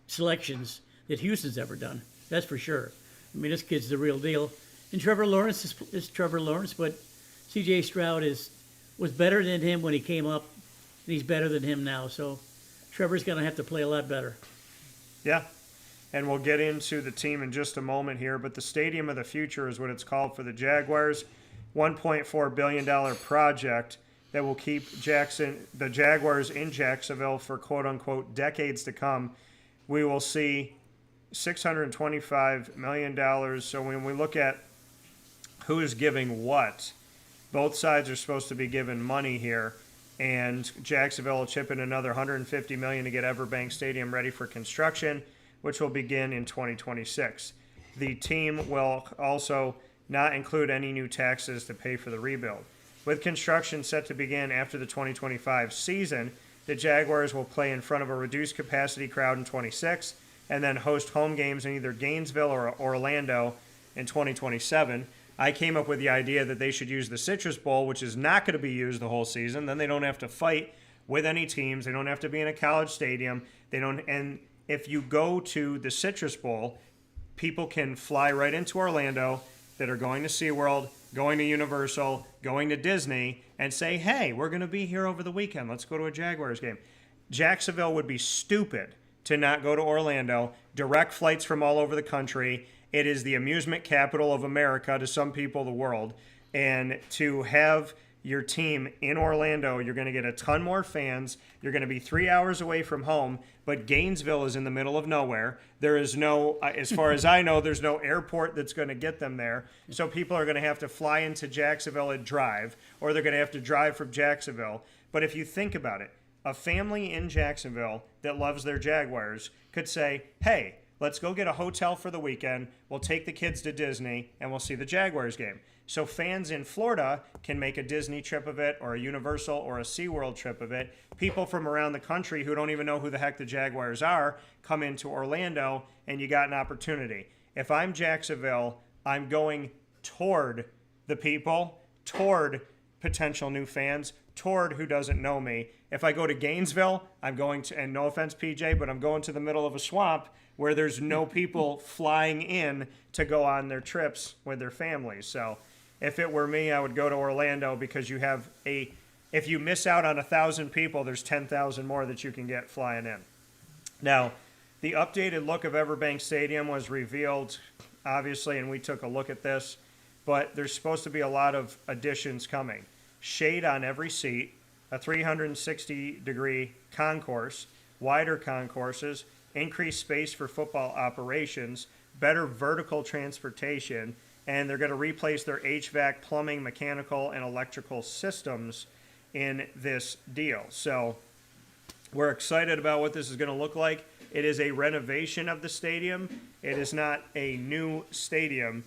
selections that Houston's ever done. That's for sure. I mean, this kid's the real deal. And Trevor Lawrence is Trevor Lawrence, but C.J. Stroud was better than him when he came up, and he's better than him now. So Trevor's going to have to play a lot better. Yeah, and we'll get into the team in just a moment here, but the Stadium of the Future is what it's called for the Jaguars. $1.4 billion project that will keep the Jaguars in Jacksonville for quote-unquote decades to come. We will see $625 million. So when we look at who is giving what, both sides are supposed to be given money here, and Jacksonville will chip in another $150 million to get Everbank Stadium ready for construction, which will begin in 2026. The team will also not include any new taxes to pay for the rebuild. With construction set to begin after the 2025 season, the Jaguars will play in front of a reduced capacity crowd in 26 and then host home games in either Gainesville or Orlando in 2027. I came up with the idea that they should use the Citrus Bowl, which is not going to be used the whole season. Then they don't have to fight with any teams. They don't have to be in a college stadium. And if you go to the Citrus Bowl, people can fly right into Orlando that are going to SeaWorld, going to Universal, going to Disney, and say, hey, we're going to be here over the weekend. Let's go to a Jaguars game. Jacksonville would be stupid to not go to Orlando. Direct flights from all over the country. It is the amusement capital of America, to some people, the world. And to have your team in Orlando, you're going to get a ton more fans. You're going to be 3 hours away from home, but Gainesville is in the middle of nowhere. There is no, as far as I know, there's no airport that's going to get them there. So people are going to have to fly into Jacksonville and drive, or they're going to have to drive from Jacksonville. But if you think about it, a family in Jacksonville that loves their Jaguars could say, hey, let's go get a hotel for the weekend. We'll take the kids to Disney, and we'll see the Jaguars game. So fans in Florida can make a Disney trip of it, or a Universal or a SeaWorld trip of it. People from around the country who don't even know who the heck the Jaguars are come into Orlando, and you got an opportunity. If I'm Jacksonville, I'm going toward the people, toward potential new fans, toward who doesn't know me. If I go to Gainesville, I'm going to, and no offense, PJ, but I'm going to the middle of a swamp where there's no people flying in to go on their trips with their families. So if it were me, I would go to Orlando, because you have if you miss out on 1,000 people, there's 10,000 more that you can get flying in. Now, the updated look of Everbank Stadium was revealed, obviously, and we took a look at this, but there's supposed to be a lot of additions coming. Shade on every seat, a 360-degree concourse, wider concourses, increased space for football operations, better vertical transportation, and they're going to replace their HVAC, plumbing, mechanical, and electrical systems in this deal. So we're excited about what this is going to look like. It is a renovation of the stadium. It is not a new stadium.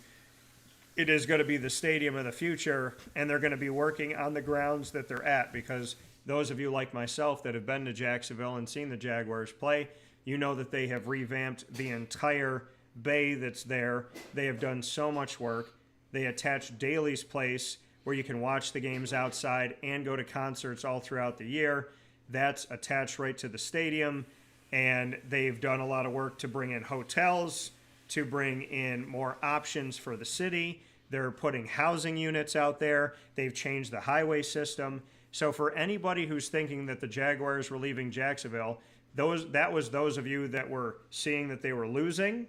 It is going to be the stadium of the future, and they're going to be working on the grounds that they're at, because those of you like myself that have been to Jacksonville and seen the Jaguars play, you know that they have revamped the entire bay that's there. They have done so much work. They attached Daly's Place, where you can watch the games outside and go to concerts all throughout the year. That's attached right to the stadium, and they've done a lot of work to bring in hotels, to bring in more options for the city. They're putting housing units out there. They've changed the highway system. So for anybody who's thinking that the Jaguars were leaving Jacksonville, that was those of you that were seeing that they were losing,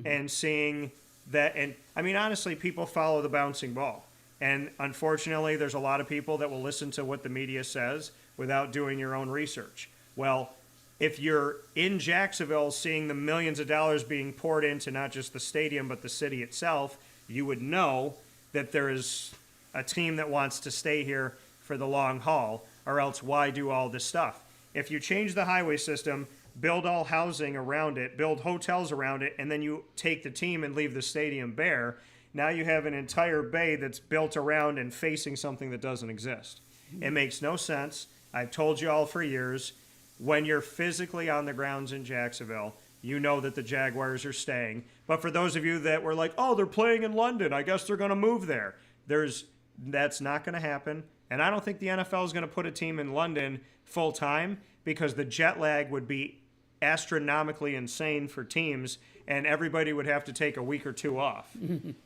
and seeing that, and I mean, honestly, people follow the bouncing ball. And unfortunately, there's a lot of people that will listen to what the media says without doing your own research. Well, if you're in Jacksonville seeing the millions of dollars being poured into not just the stadium, but the city itself, you would know that there is a team that wants to stay here for the long haul, or else why do all this stuff? If you change the highway system, build all housing around it, build hotels around it, and then you take the team and leave the stadium bare, now you have an entire bay that's built around and facing something that doesn't exist. It makes no sense. I've told you all for years, when you're physically on the grounds in Jacksonville, you know that the Jaguars are staying. But for those of you that were like, oh, they're playing in London, I guess they're going to move there. That's not going to happen. And I don't think the NFL is going to put a team in London full time, because the jet lag would be astronomically insane for teams, and everybody would have to take a week or two off.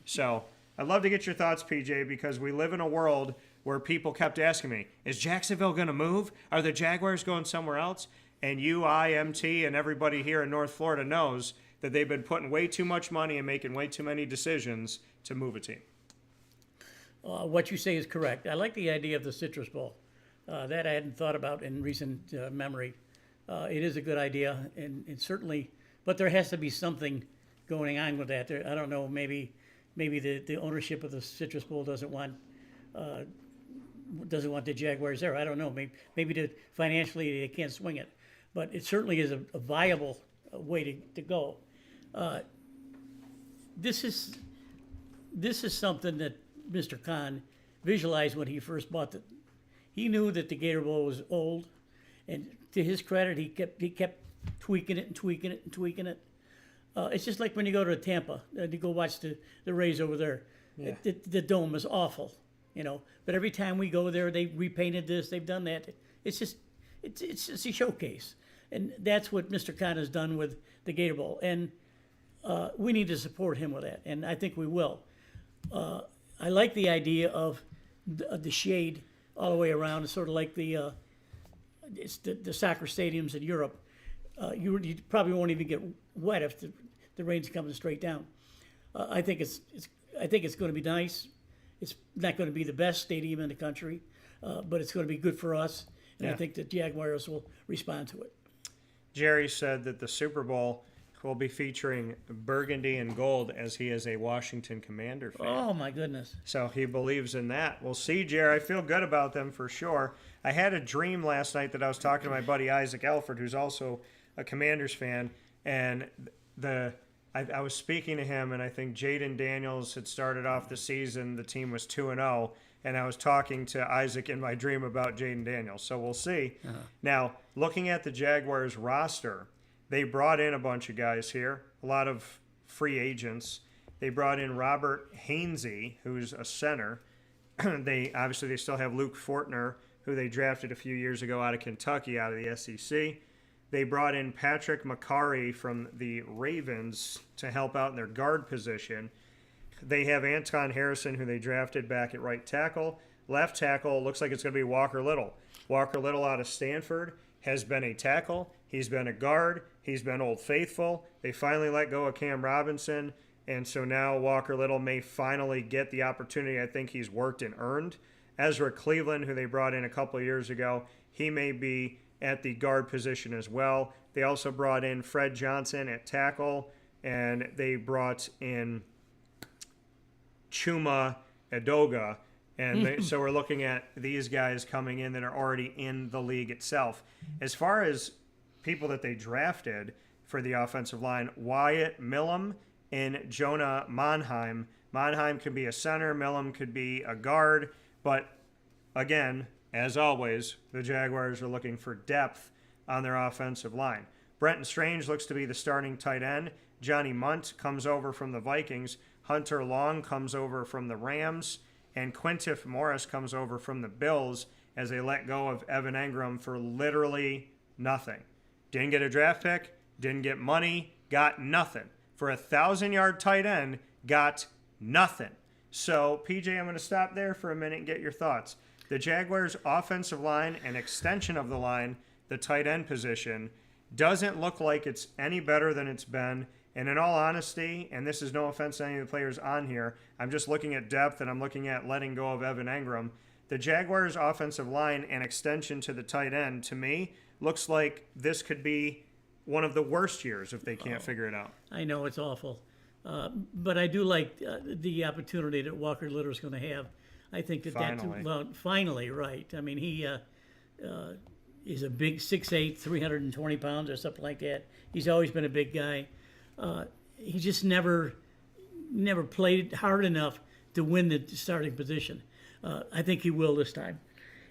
So I'd love to get your thoughts, PJ, because we live in a world where people kept asking me, is Jacksonville going to move? Are the Jaguars going somewhere else? And IMT, and everybody here in North Florida knows that they've been putting way too much money and making way too many decisions to move a team. What you say is correct. I like the idea of the Citrus Bowl. That I hadn't thought about in recent memory. It is a good idea, and certainly, but there has to be something going on with that. I don't know, maybe the ownership of the Citrus Bowl doesn't want the Jaguars there. I don't know. Maybe financially they can't swing it, but it certainly is a viable way to go. This is something that Mr. Khan visualized when he first bought it. He knew that the Gator Bowl was old, and to his credit, he kept tweaking it and tweaking it and tweaking it. It's just like when you go to Tampa, you go watch the Rays over there. Yeah. The dome is awful, But every time we go there, they repainted this, they've done that. It's just a showcase, and that's what Mr. Khan has done with the Gator Bowl, and we need to support him with that, and I think we will. I like the idea of the shade all the way around. It's sort of like the soccer stadiums in Europe. you probably won't even get wet if the rain's coming straight down. I think it's going to be nice. It's not going to be the best stadium in the country, but it's going to be good for us, and I think the Jaguars will respond to it. Jerry said that the Super Bowl will be featuring burgundy and gold, as he is a Washington Commander fan. Oh, my goodness. So he believes in that. We'll see, Jerry. I feel good about them for sure. I had a dream last night that I was talking to my buddy Isaac Elford, who's also a Commanders fan, and I was speaking to him, and I think Jaden Daniels had started off the season. The team was 2-0, and I was talking to Isaac in my dream about Jaden Daniels. So we'll see. Now, looking at the Jaguars roster, they brought in a bunch of guys here, a lot of free agents. They brought in Robert Hainsey, who's a center. They still have Luke Fortner, who they drafted a few years ago out of Kentucky, out of the SEC. They brought in Patrick McCarry from the Ravens to help out in their guard position. They have Anton Harrison, who they drafted back at right tackle. Left tackle, looks like it's going to be Walker Little. Walker Little out of Stanford has been a tackle. He's been a guard. He's been Old Faithful. They finally let go of Cam Robinson, and so now Walker Little may finally get the opportunity I think he's worked and earned. Ezra Cleveland, who they brought in a couple of years ago, he may be at the guard position as well. They also brought in Fred Johnson at tackle, and they brought in Chuma Edoga. And so we're looking at these guys coming in that are already in the league itself. As far as people that they drafted for the offensive line, Wyatt Millam and Jonah Monheim. Monheim could be a center, Millam could be a guard, but again, as always, the Jaguars are looking for depth on their offensive line. Brenton Strange looks to be the starting tight end. Johnny Munt comes over from the Vikings. Hunter Long comes over from the Rams. And Quintiff Morris comes over from the Bills as they let go of Evan Engram for literally nothing. Didn't get a draft pick, didn't get money, got nothing. For a 1,000-yard tight end, got nothing. So, PJ, I'm going to stop there for a minute and get your thoughts. The Jaguars' offensive line and extension of the line, the tight end position, doesn't look like it's any better than it's been. And in all honesty, and this is no offense to any of the players on here, I'm just looking at depth and I'm looking at letting go of Evan Engram. The Jaguars' offensive line and extension to the tight end, to me, looks like this could be one of the worst years if they can't figure it out. I know it's awful. But I do like the opportunity that Walker Little is going to have. I think finally, right. I mean, he is a big 6'8", 320 pounds or something like that. He's always been a big guy. He just never played hard enough to win the starting position. I think he will this time.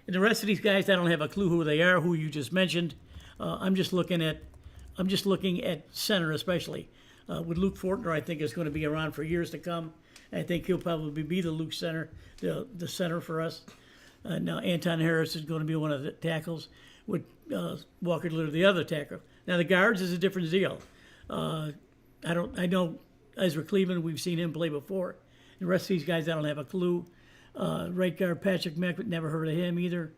And the rest of these guys, I don't have a clue who they are, who you just mentioned. I'm just looking at center especially. With Luke Fortner, I think is going to be around for years to come. I think he'll probably be the center for us. Now Anton Harris is going to be one of the tackles, with Walker Little the other tackle. Now the guards is a different deal. I know Ezra Cleveland, we've seen him play before. The rest of these guys, I don't have a clue. Right guard Patrick Meck, never heard of him either.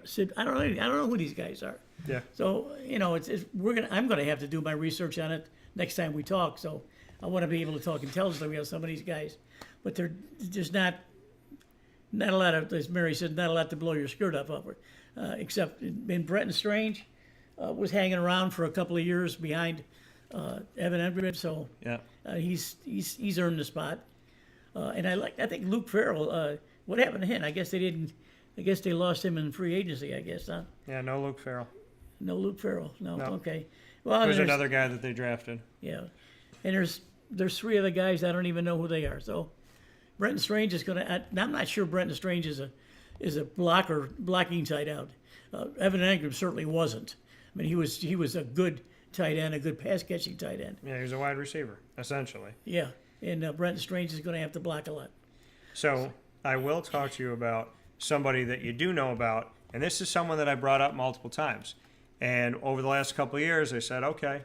Sid, I don't know who these guys are. Yeah. So I'm gonna have to do my research on it next time we talk. So I want to be able to talk intelligently with some of these guys, but there's not a lot of, as Mary said, not a lot to blow your skirt up over, except in Brenton Strange was hanging around for a couple of years behind Evan Engram, so yeah, he's earned the spot. And I think Luke Farrell. What happened to him? I guess they lost him in free agency. I guess, huh? Yeah, no Luke Farrell. No Luke Farrell. No. No. Okay. Well, there's another guy that they drafted. Yeah, and there's three other guys I don't even know who they are. So Brenton Strange is gonna. I'm not sure Brenton Strange is a blocking tight end. Evan Engram certainly wasn't. I mean, he was a good tight end, a good pass catching tight end. Yeah, he was a wide receiver essentially. Yeah, and Brenton Strange is going to have to block a lot. So I will talk to you about somebody that you do know about, and this is someone that I brought up multiple times. And over the last couple of years, I said, okay,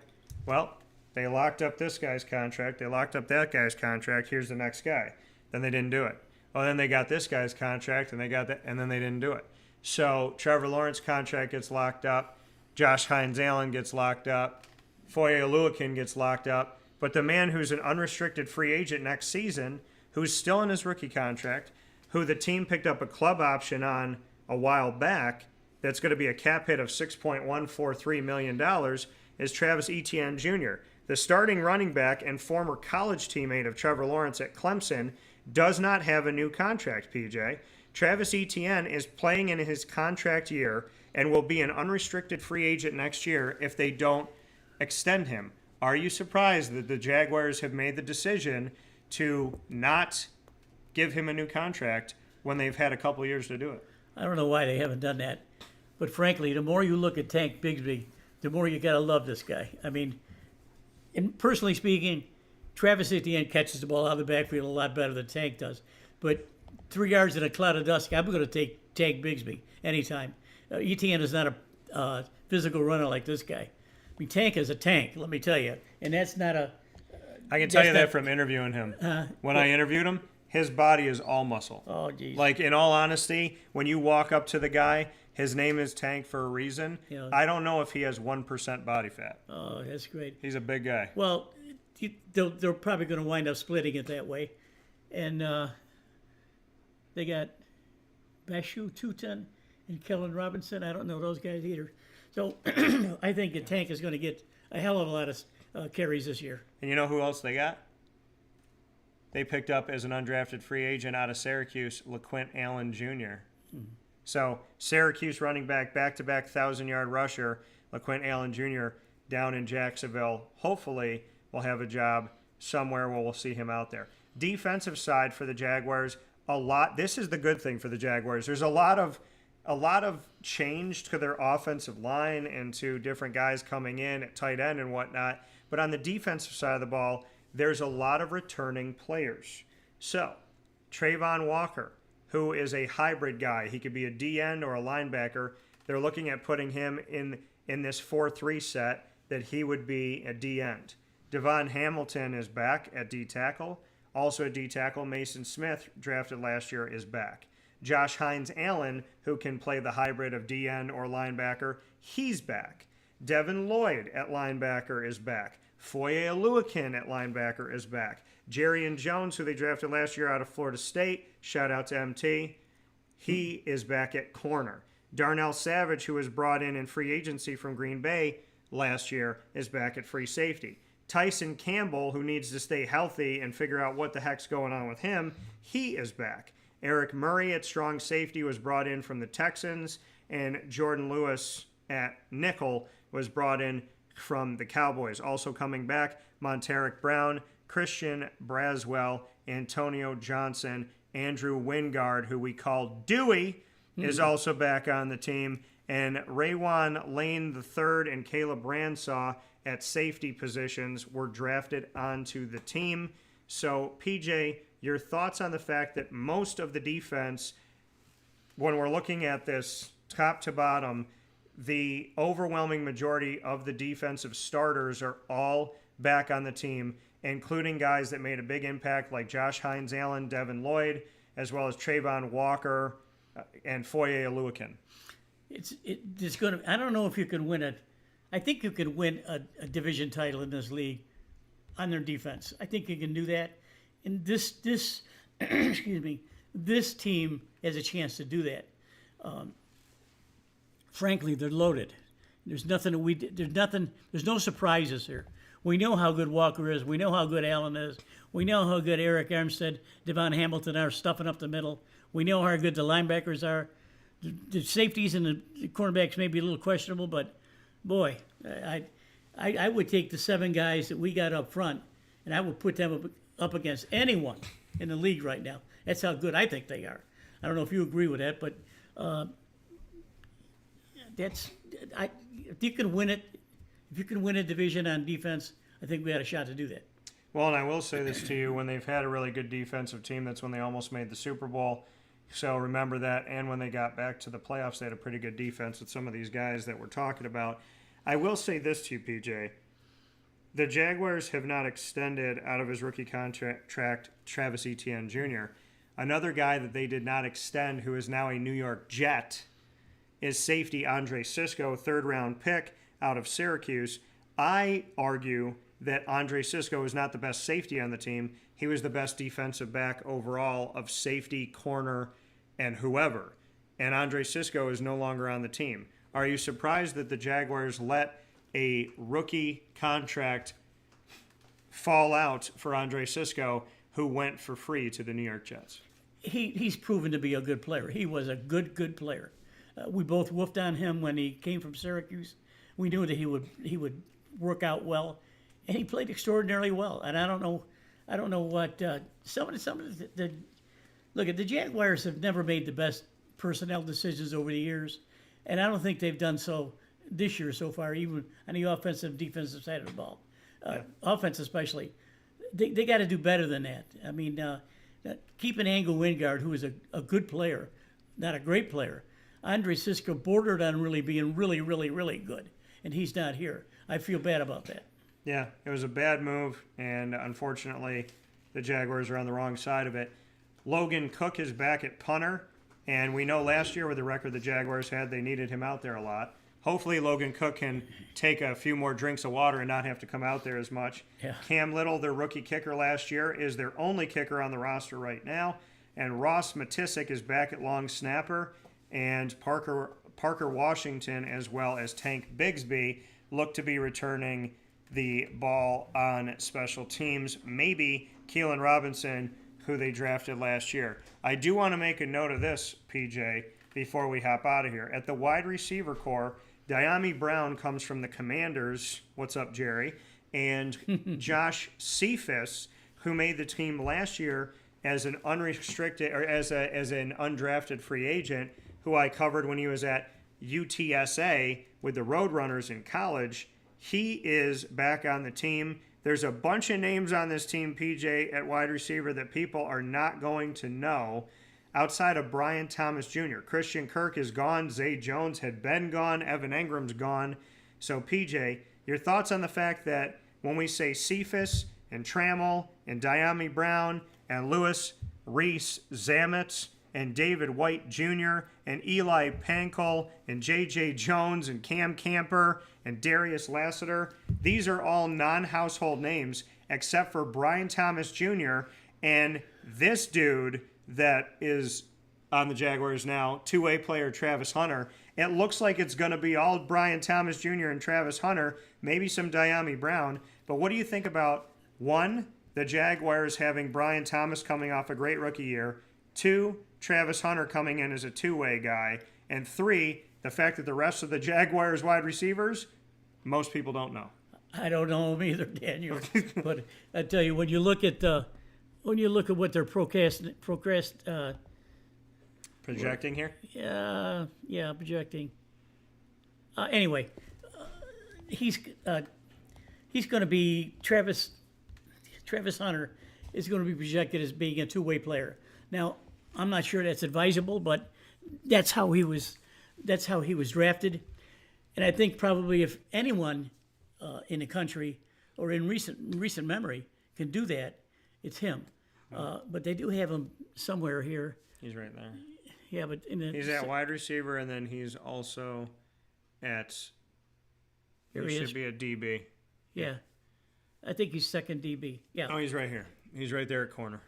well, they locked up this guy's contract, they locked up that guy's contract, here's the next guy. Then they didn't do it. Well, then they got this guy's contract, and they got that, and then they didn't do it. So Trevor Lawrence's contract gets locked up. Josh Hines-Allen gets locked up. Foye Oluokun gets locked up. But the man who's an unrestricted free agent next season, who's still in his rookie contract, who the team picked up a club option on a while back, that's going to be a cap hit of $6.143 million, is Travis Etienne Jr. The starting running back and former college teammate of Trevor Lawrence at Clemson does not have a new contract, PJ. Travis Etienne is playing in his contract year and will be an unrestricted free agent next year if they don't extend him. Are you surprised that the Jaguars have made the decision to not give him a new contract when they've had a couple years to do it? I don't know why they haven't done that. But frankly, the more you look at Tank Bigsby, the more you got to love this guy. I mean, and personally speaking, Travis Etienne catches the ball out of the backfield a lot better than Tank does. But 3 yards in a cloud of dust, I'm going to take Tank Bigsby anytime. Etienne is not a physical runner like this guy. I mean, Tank is a tank, let me tell you. And that's not a... I can tell you that from interviewing him. When I interviewed him, his body is all muscle. Oh, geez. Like, in all honesty, when you walk up to the guy, his name is Tank for a reason. Yeah. I don't know if he has 1% body fat. Oh, that's great. He's a big guy. Well, they're probably going to wind up splitting it that way. And they got Bashu Tutan and Kellen Robinson. I don't know those guys either. So I think the Tank is going to get a hell of a lot of carries this year. And you know who else they got? They picked up as an undrafted free agent out of Syracuse, LaQuint Allen Jr. So Syracuse running back-to-back 1,000-yard rusher, LaQuint Allen Jr. down in Jacksonville. Hopefully will have a job somewhere where we'll see him out there. Defensive side for the Jaguars, this is the good thing for the Jaguars. There's a lot of change to their offensive line and to different guys coming in at tight end and whatnot. But on the defensive side of the ball, there's a lot of returning players. So, Trayvon Walker, who is a hybrid guy. He could be a D-end or a linebacker. They're looking at putting him in this 4-3 set that he would be a D-end. Devon Hamilton is back at D-tackle. Also at D-tackle, Mason Smith, drafted last year, is back. Josh Hines-Allen, who can play the hybrid of D-end or linebacker, he's back. Devin Lloyd at linebacker is back. Foye Oluokun at linebacker is back. Jerrion Jones, who they drafted last year out of Florida State, shout out to MT, he is back at corner. Darnell Savage, who was brought in free agency from Green Bay last year, is back at free safety. Tyson Campbell, who needs to stay healthy and figure out what the heck's going on with him, he is back. Eric Murray at strong safety was brought in from the Texans, and Jordan Lewis at nickel was brought in from the Cowboys. Also coming back, Monteric Brown, Christian Braswell, Antonio Johnson, Andrew Wingard, who we call Dewey, is also back on the team, and Raywan Lane III and Caleb Ransaw at safety positions were drafted onto the team. So, PJ, your thoughts on the fact that most of the defense, when we're looking at this top to bottom, the overwhelming majority of the defensive starters are all back on the team, including guys that made a big impact like Josh Hines-Allen, Devin Lloyd, as well as Trayvon Walker and Foye Oluokun. It's going to. I don't know if you can win it. I think you can win a division title in this league on their defense. I think you can do that. And this excuse me, this team has a chance to do that. Frankly, they're loaded. There's no surprises here. We know how good Walker is. We know how good Allen is. We know how good Eric Armstead, Devon Hamilton are stuffing up the middle. We know how good the linebackers are. The safeties and the cornerbacks may be a little questionable, but boy, I would take the 7 guys that we got up front, and I would put them up against anyone in the league right now. That's how good I think they are. I don't know if you agree with that, but if you can win it, if you can win a division on defense, I think we had a shot to do that. Well, and I will say this to you, when they've had a really good defensive team, that's when they almost made the Super Bowl. So remember that, and when they got back to the playoffs, they had a pretty good defense with some of these guys that we're talking about. I will say this to you, PJ. The Jaguars have not extended out of his rookie contract Travis Etienne Jr. Another guy that they did not extend, who is now a New York Jet, is safety Andre Sisco, third-round pick out of Syracuse. I argue that Andre Sisco is not the best safety on the team. He was the best defensive back overall of safety, corner, and whoever. And Andre Sisco is no longer on the team. Are you surprised that the Jaguars let a rookie contract fall out for Andre Sisco, who went for free to the New York Jets? He's proven to be a good player. He was a good player. We both woofed on him when he came from Syracuse. We knew that he would work out well, and he played extraordinarily well. And I don't know what some of the look at the Jaguars have never made the best personnel decisions over the years, and I don't think they've done so this year so far, even on the offensive and defensive side of the ball. Offense especially, they got to do better than that. I mean, keeping Angle Wingard, who is a good player, not a great player. Andre Sisco bordered on really being really good, and he's not here. I feel bad about that. Yeah, it was a bad move, and unfortunately, the Jaguars are on the wrong side of it. Logan Cook is back at punter, and we know last year with the record the Jaguars had, they needed him out there a lot. Hopefully, Logan Cook can take a few more drinks of water and not have to come out there as much. Yeah. Cam Little, their rookie kicker last year, is their only kicker on the roster right now, and Ross Matisic is back at long snapper, and Parker Washington, as well as Tank Bigsby, look to be returning the ball on special teams. Maybe Keelan Robinson, who they drafted last year. I do want to make a note of this, PJ, before we hop out of here. At the wide receiver core, Diami Brown comes from the Commanders. What's up, Jerry? And Josh Cephas, who made the team last year as an unrestricted or as an undrafted free agent, who I covered when he was at UTSA with the Roadrunners in college. He is back on the team. There's a bunch of names on this team, PJ, at wide receiver that people are not going to know outside of Brian Thomas Jr. Christian Kirk is gone. Zay Jones had been gone. Evan Engram's gone. So, PJ, your thoughts on the fact that when we say Cephas and Trammell and Diami Brown and Lewis Reese Zametz and David White Jr. and Eli Pankel and J.J. Jones and Cam Camper and Darius Lassiter, these are all non-household names except for Brian Thomas Jr. and this dude that is on the Jaguars now, two-way player Travis Hunter. It looks like it's going to be all Brian Thomas Jr. and Travis Hunter, maybe some Diami Brown. But what do you think about, one, the Jaguars having Brian Thomas coming off a great rookie year, two, Travis Hunter coming in as a two-way guy, and three, the fact that the rest of the Jaguars wide receivers, most people don't know. I don't know them either, Daniel. But I tell you, when you look at what they're projecting here? Yeah, projecting. Anyway, he's going to be Travis Hunter is going to be projected as being a two-way player. Now, I'm not sure that's advisable, but that's how he was drafted. And I think probably if anyone in the country or in recent memory can do that, it's him. But they do have him somewhere here. He's right there. Yeah, but he's at wide receiver, and then he's also at. He should be a DB. Yeah, I think he's second DB. Yeah. Oh, he's right here. He's right there at corner.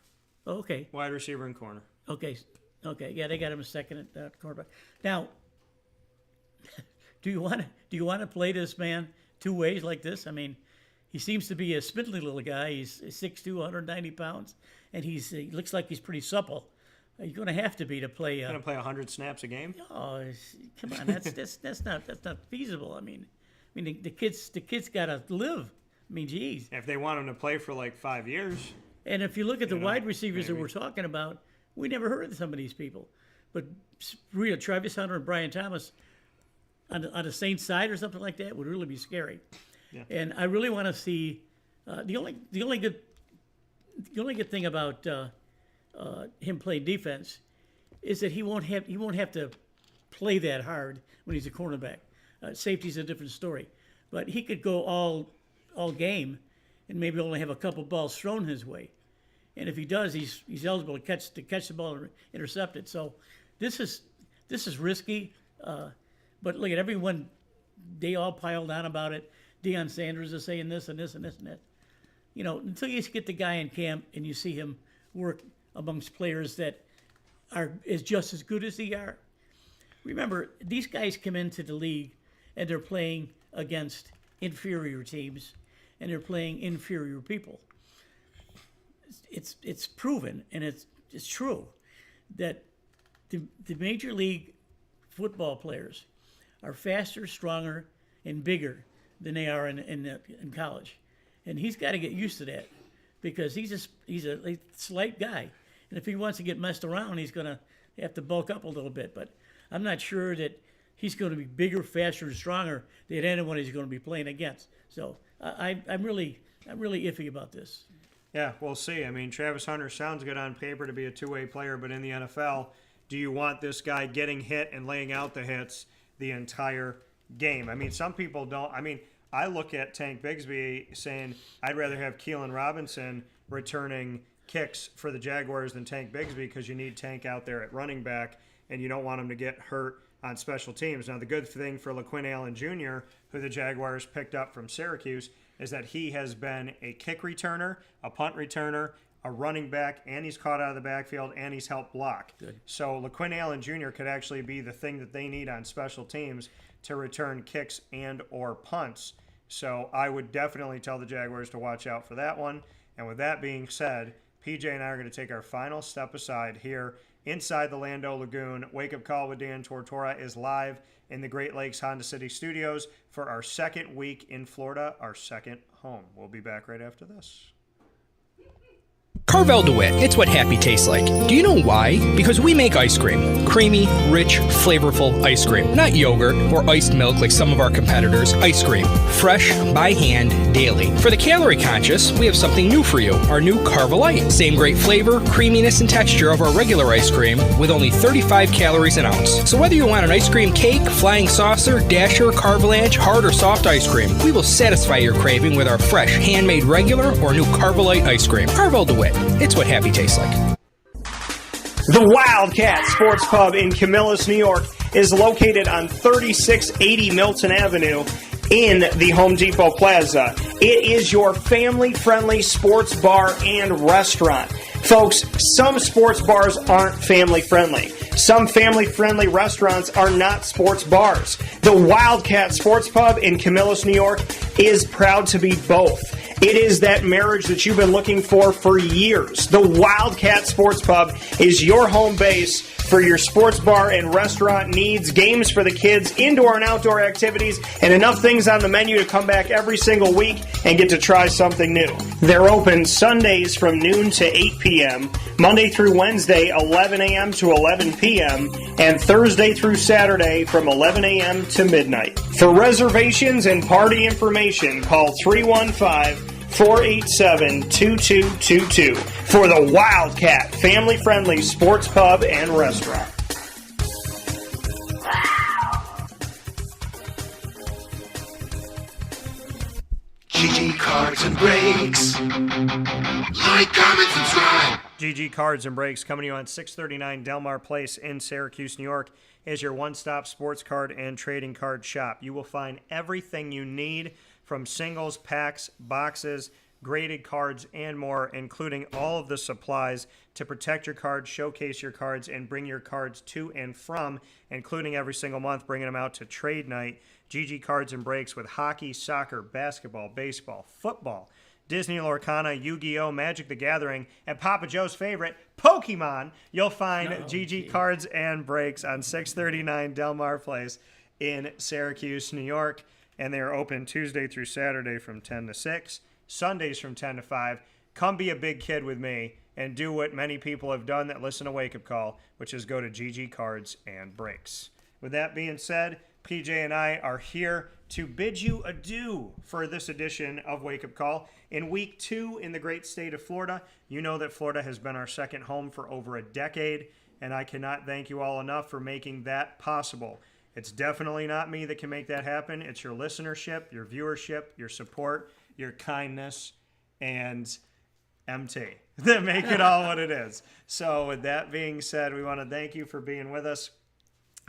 Oh, okay. Wide receiver and corner. Okay. Yeah, they got him a second at quarterback. Now, do you want to play this man two ways like this? I mean, he seems to be a spindly little guy. He's 6'2", 190 pounds, and he looks like he's pretty supple. You're going to have to be to play. Going to play 100 snaps a game? Oh, come on, that's not feasible. I mean, the kids got to live. I mean, geez. If they want him to play for like 5 years. And if you look at the wide receivers that we're talking about, we never heard of some of these people. But real Travis Hunter and Brian Thomas on the Saints side or something like that would really be scary. Yeah. And I really want to see the only good thing about him playing defense is that he won't have to play that hard when he's a cornerback. Safety's a different story, but he could go all game and maybe only have a couple balls thrown his way. And if he does, he's eligible to catch the ball and intercept it. So this is risky, But look at everyone, they all piled on about it. Deion Sanders is saying this and this and this and that. You know, until you get the guy in camp and you see him work amongst players that is just as good as they are. Remember, these guys come into the league and they're playing against inferior teams and they're playing inferior people. It's proven and it's true that the major league football players are faster, stronger, and bigger than they are in college, and he's got to get used to that because he's a slight guy, and if he wants to get messed around, he's going to have to bulk up a little bit. But I'm not sure that he's going to be bigger, faster, and stronger than anyone he's going to be playing against. So I'm really iffy about this. Yeah, we'll see. I mean, Travis Hunter sounds good on paper to be a two-way player, but in the NFL, do you want this guy getting hit and laying out the hits the entire game? I mean, some people don't. I mean, I look at Tank Bigsby saying I'd rather have Keelan Robinson returning kicks for the Jaguars than Tank Bigsby because you need Tank out there at running back and you don't want him to get hurt on special teams. Now, the good thing for LaQuinn Allen Jr., who the Jaguars picked up from Syracuse, is that he has been a kick returner, a punt returner, a running back, and he's caught out of the backfield, and he's helped block. Good. So LaQuinn Allen Jr. could actually be the thing that they need on special teams to return kicks and or punts. So I would definitely tell the Jaguars to watch out for that one. And with that being said, PJ and I are going to take our final step aside here inside the Lando Lagoon. Wake Up Call with Dan Tortora is live in the Great Lakes Honda City Studios for our second week in Florida, our second home. We'll be back right after this. Carvel DeWitt, it's what happy tastes like. Do you know why? Because we make ice cream. Creamy, rich, flavorful ice cream. Not yogurt or iced milk like some of our competitors. Ice cream. Fresh, by hand, daily. For the calorie conscious, we have something new for you. Our new Carvelite. Same great flavor, creaminess, and texture of our regular ice cream with only 35 calories an ounce. So whether you want an ice cream cake, flying saucer, dasher, carvalanche, hard or soft ice cream, we will satisfy your craving with our fresh, handmade regular or new Carvelite ice cream. Carvel DeWitt. It's what happy tastes like. The Wildcat Sports Pub in Camillus, New York is located on 3680 Milton Avenue in the Home Depot Plaza. It is your family-friendly sports bar and restaurant. Folks, some sports bars aren't family-friendly. Some family-friendly restaurants are not sports bars. The Wildcat Sports Pub in Camillus, New York is proud to be both. It is that marriage that you've been looking for years. The Wildcat Sports Pub is your home base for your sports bar and restaurant needs, games for the kids, indoor and outdoor activities, and enough things on the menu to come back every single week and get to try something new. They're open Sundays from noon to 8 p.m., Monday through Wednesday, 11 a.m. to 11 p.m., and Thursday through Saturday from 11 a.m. to midnight. For reservations and party information, call 315-487-2222 for the Wildcat family-friendly sports pub and restaurant. GG Cards and Breaks. Like, comment, subscribe. GG Cards and Breaks coming to you on 639 Delmar Place in Syracuse, New York is your one-stop sports card and trading card shop. You will find everything you need from singles, packs, boxes, graded cards, and more, including all of the supplies to protect your cards, showcase your cards, and bring your cards to and from, including every single month, bringing them out to trade night. GG Cards and Breaks with hockey, soccer, basketball, baseball, football, Disney Lorcana, Yu-Gi-Oh!, Magic the Gathering, and Papa Joe's favorite, Pokemon. You'll find GG Cards and Breaks on 639 Delmar Place in Syracuse, New York. And they are open Tuesday through Saturday from 10 to 6, Sundays from 10 to 5. Come be a big kid with me and do what many people have done that listen to Wake Up Call, which is go to GG Cards and Breaks. With that being said, PJ and I are here to bid you adieu for this edition of Wake Up Call. In week 2 in the great state of Florida, you know that Florida has been our second home for over a decade, and I cannot thank you all enough for making that possible. It's definitely not me that can make that happen. It's your listenership, your viewership, your support, your kindness, and MT that make it all what it is. So with that being said, we want to thank you for being with us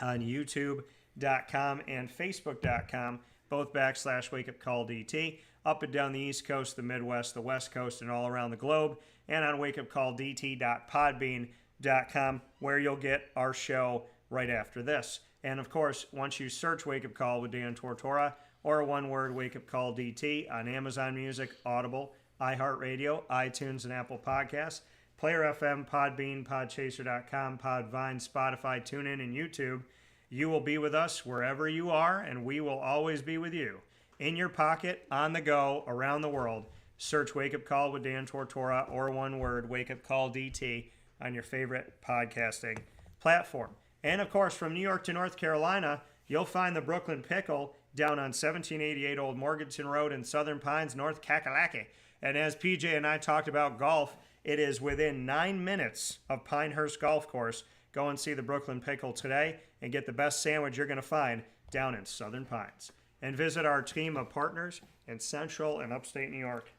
on YouTube YouTube.com and Facebook.com, both /WakeUpCallDT, up and down the East Coast, the Midwest, the West Coast, and all around the globe, and on wakeupcalldt.podbean.com, where you'll get our show right after this. And of course, once you search Wake Up Call with Dan Tortora, or one word, Wake Up Call DT, on Amazon Music, Audible, iHeartRadio, iTunes, and Apple Podcasts, Player FM, Podbean, Podchaser.com, Podvine, Spotify, TuneIn, and YouTube, you will be with us wherever you are, and we will always be with you. In your pocket, on the go, around the world, search Wake Up Call with Dan Tortora, or one word, Wake Up Call DT, on your favorite podcasting platform. And of course, from New York to North Carolina, you'll find the Brooklyn Pickle down on 1788 Old Morganton Road in Southern Pines, North Kakalaki. And as PJ and I talked about golf, it is within 9 minutes of Pinehurst Golf Course. Go and see the Brooklyn Pickle today and get the best sandwich you're going to find down in Southern Pines. And visit our team of partners in Central and Upstate New York.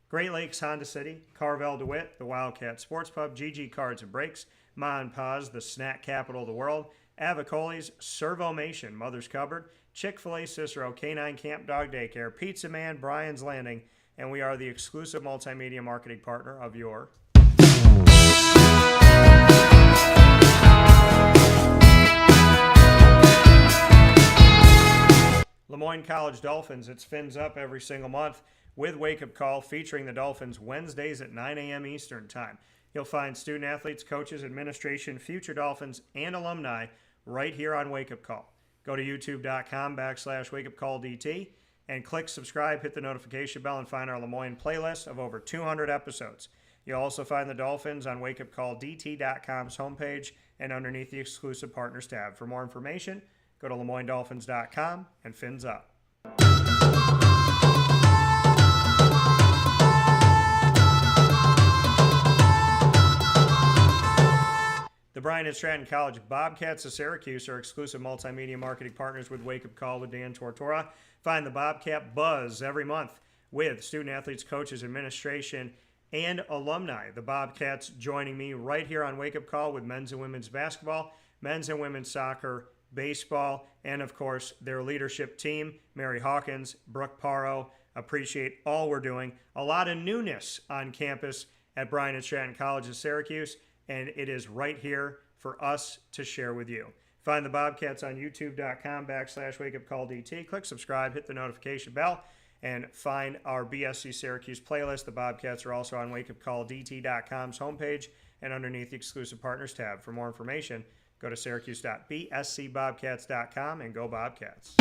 Great Lakes Honda City, Carvel DeWitt, the Wildcat Sports Pub, GG Cards and Breaks, Ma and Pa's, the snack capital of the world, Avicoli's, Servomation, Mother's Cupboard, Chick-fil-A Cicero, Canine Camp Dog Daycare, Pizza Man, Brian's Landing, and we are the exclusive multimedia marketing partner of your Lemoyne College Dolphins. It's Fins Up every single month with Wake Up Call, featuring the Dolphins Wednesdays at 9 a.m. Eastern Time. You'll find student athletes, coaches, administration, future Dolphins, and alumni right here on Wake Up Call. Go to youtube.com/WakeUpCallDT and click subscribe, hit the notification bell, and find our Lemoyne playlist of over 200 episodes. You'll also find the Dolphins on WakeUpCallDT.com's homepage and underneath the exclusive partners tab. For more information, go to LeMoyneDolphins.com and Fins Up. The Bryan and Stratton College Bobcats of Syracuse are exclusive multimedia marketing partners with Wake Up Call with Dan Tortora. Find the Bobcat Buzz every month with student athletes, coaches, administration, and alumni. The Bobcats joining me right here on Wake Up Call with men's and women's basketball, men's and women's soccer, baseball, and of course their leadership team, Mary Hawkins, Brooke Paro. Appreciate all we're doing. A lot of newness on campus at Bryan and Stratton College of Syracuse, and it is right here for us to share with you. Find the Bobcats on youtube.com/WakeUpCallDT. Click subscribe, hit the notification bell, and find our BSC Syracuse playlist. The Bobcats are also on WakeUpCallDT.com's homepage and underneath the exclusive partners tab. For more information, go to syracuse.bscbobcats.com and go Bobcats.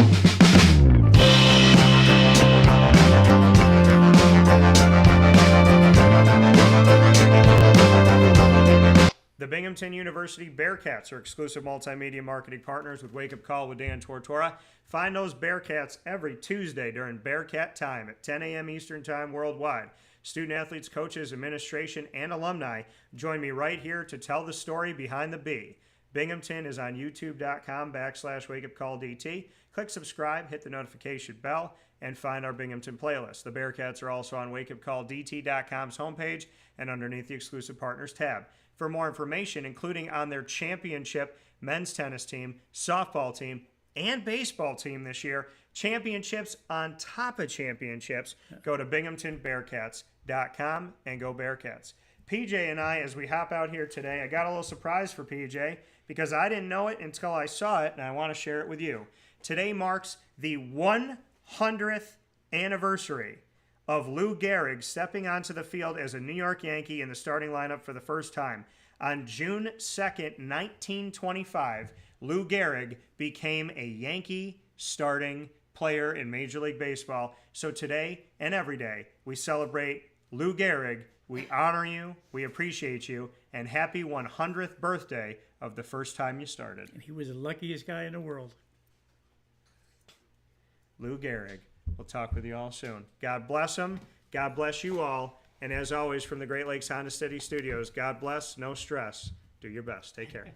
The Binghamton University Bearcats are exclusive multimedia marketing partners with Wake Up Call with Dan Tortora. Find those Bearcats every Tuesday during Bearcat Time at 10 a.m. Eastern Time worldwide. Student athletes, coaches, administration, and alumni join me right here to tell the story behind the B. Binghamton is on youtube.com/WakeUpCallDT. Click subscribe, hit the notification bell, and find our Binghamton playlist. The Bearcats are also on WakeUpCallDT.com's homepage and underneath the exclusive partners tab. For more information, including on their championship men's tennis team, softball team, and baseball team this year, championships on top of championships, go to BinghamtonBearcats.com and go Bearcats. PJ and I, as we hop out here today, I got a little surprise for PJ because I didn't know it until I saw it, and I want to share it with you. Today marks the 100th anniversary of Lou Gehrig stepping onto the field as a New York Yankee in the starting lineup for the first time. On June 2nd, 1925, Lou Gehrig became a Yankee starting player in Major League Baseball. So today and every day, we celebrate Lou Gehrig. We honor you, we appreciate you, and happy 100th birthday of the first time you started. And he was the luckiest guy in the world. Lou Gehrig. We'll talk with you all soon. God bless him. God bless you all. And as always, from the Great Lakes Honda City Studios, God bless, no stress. Do your best. Take care.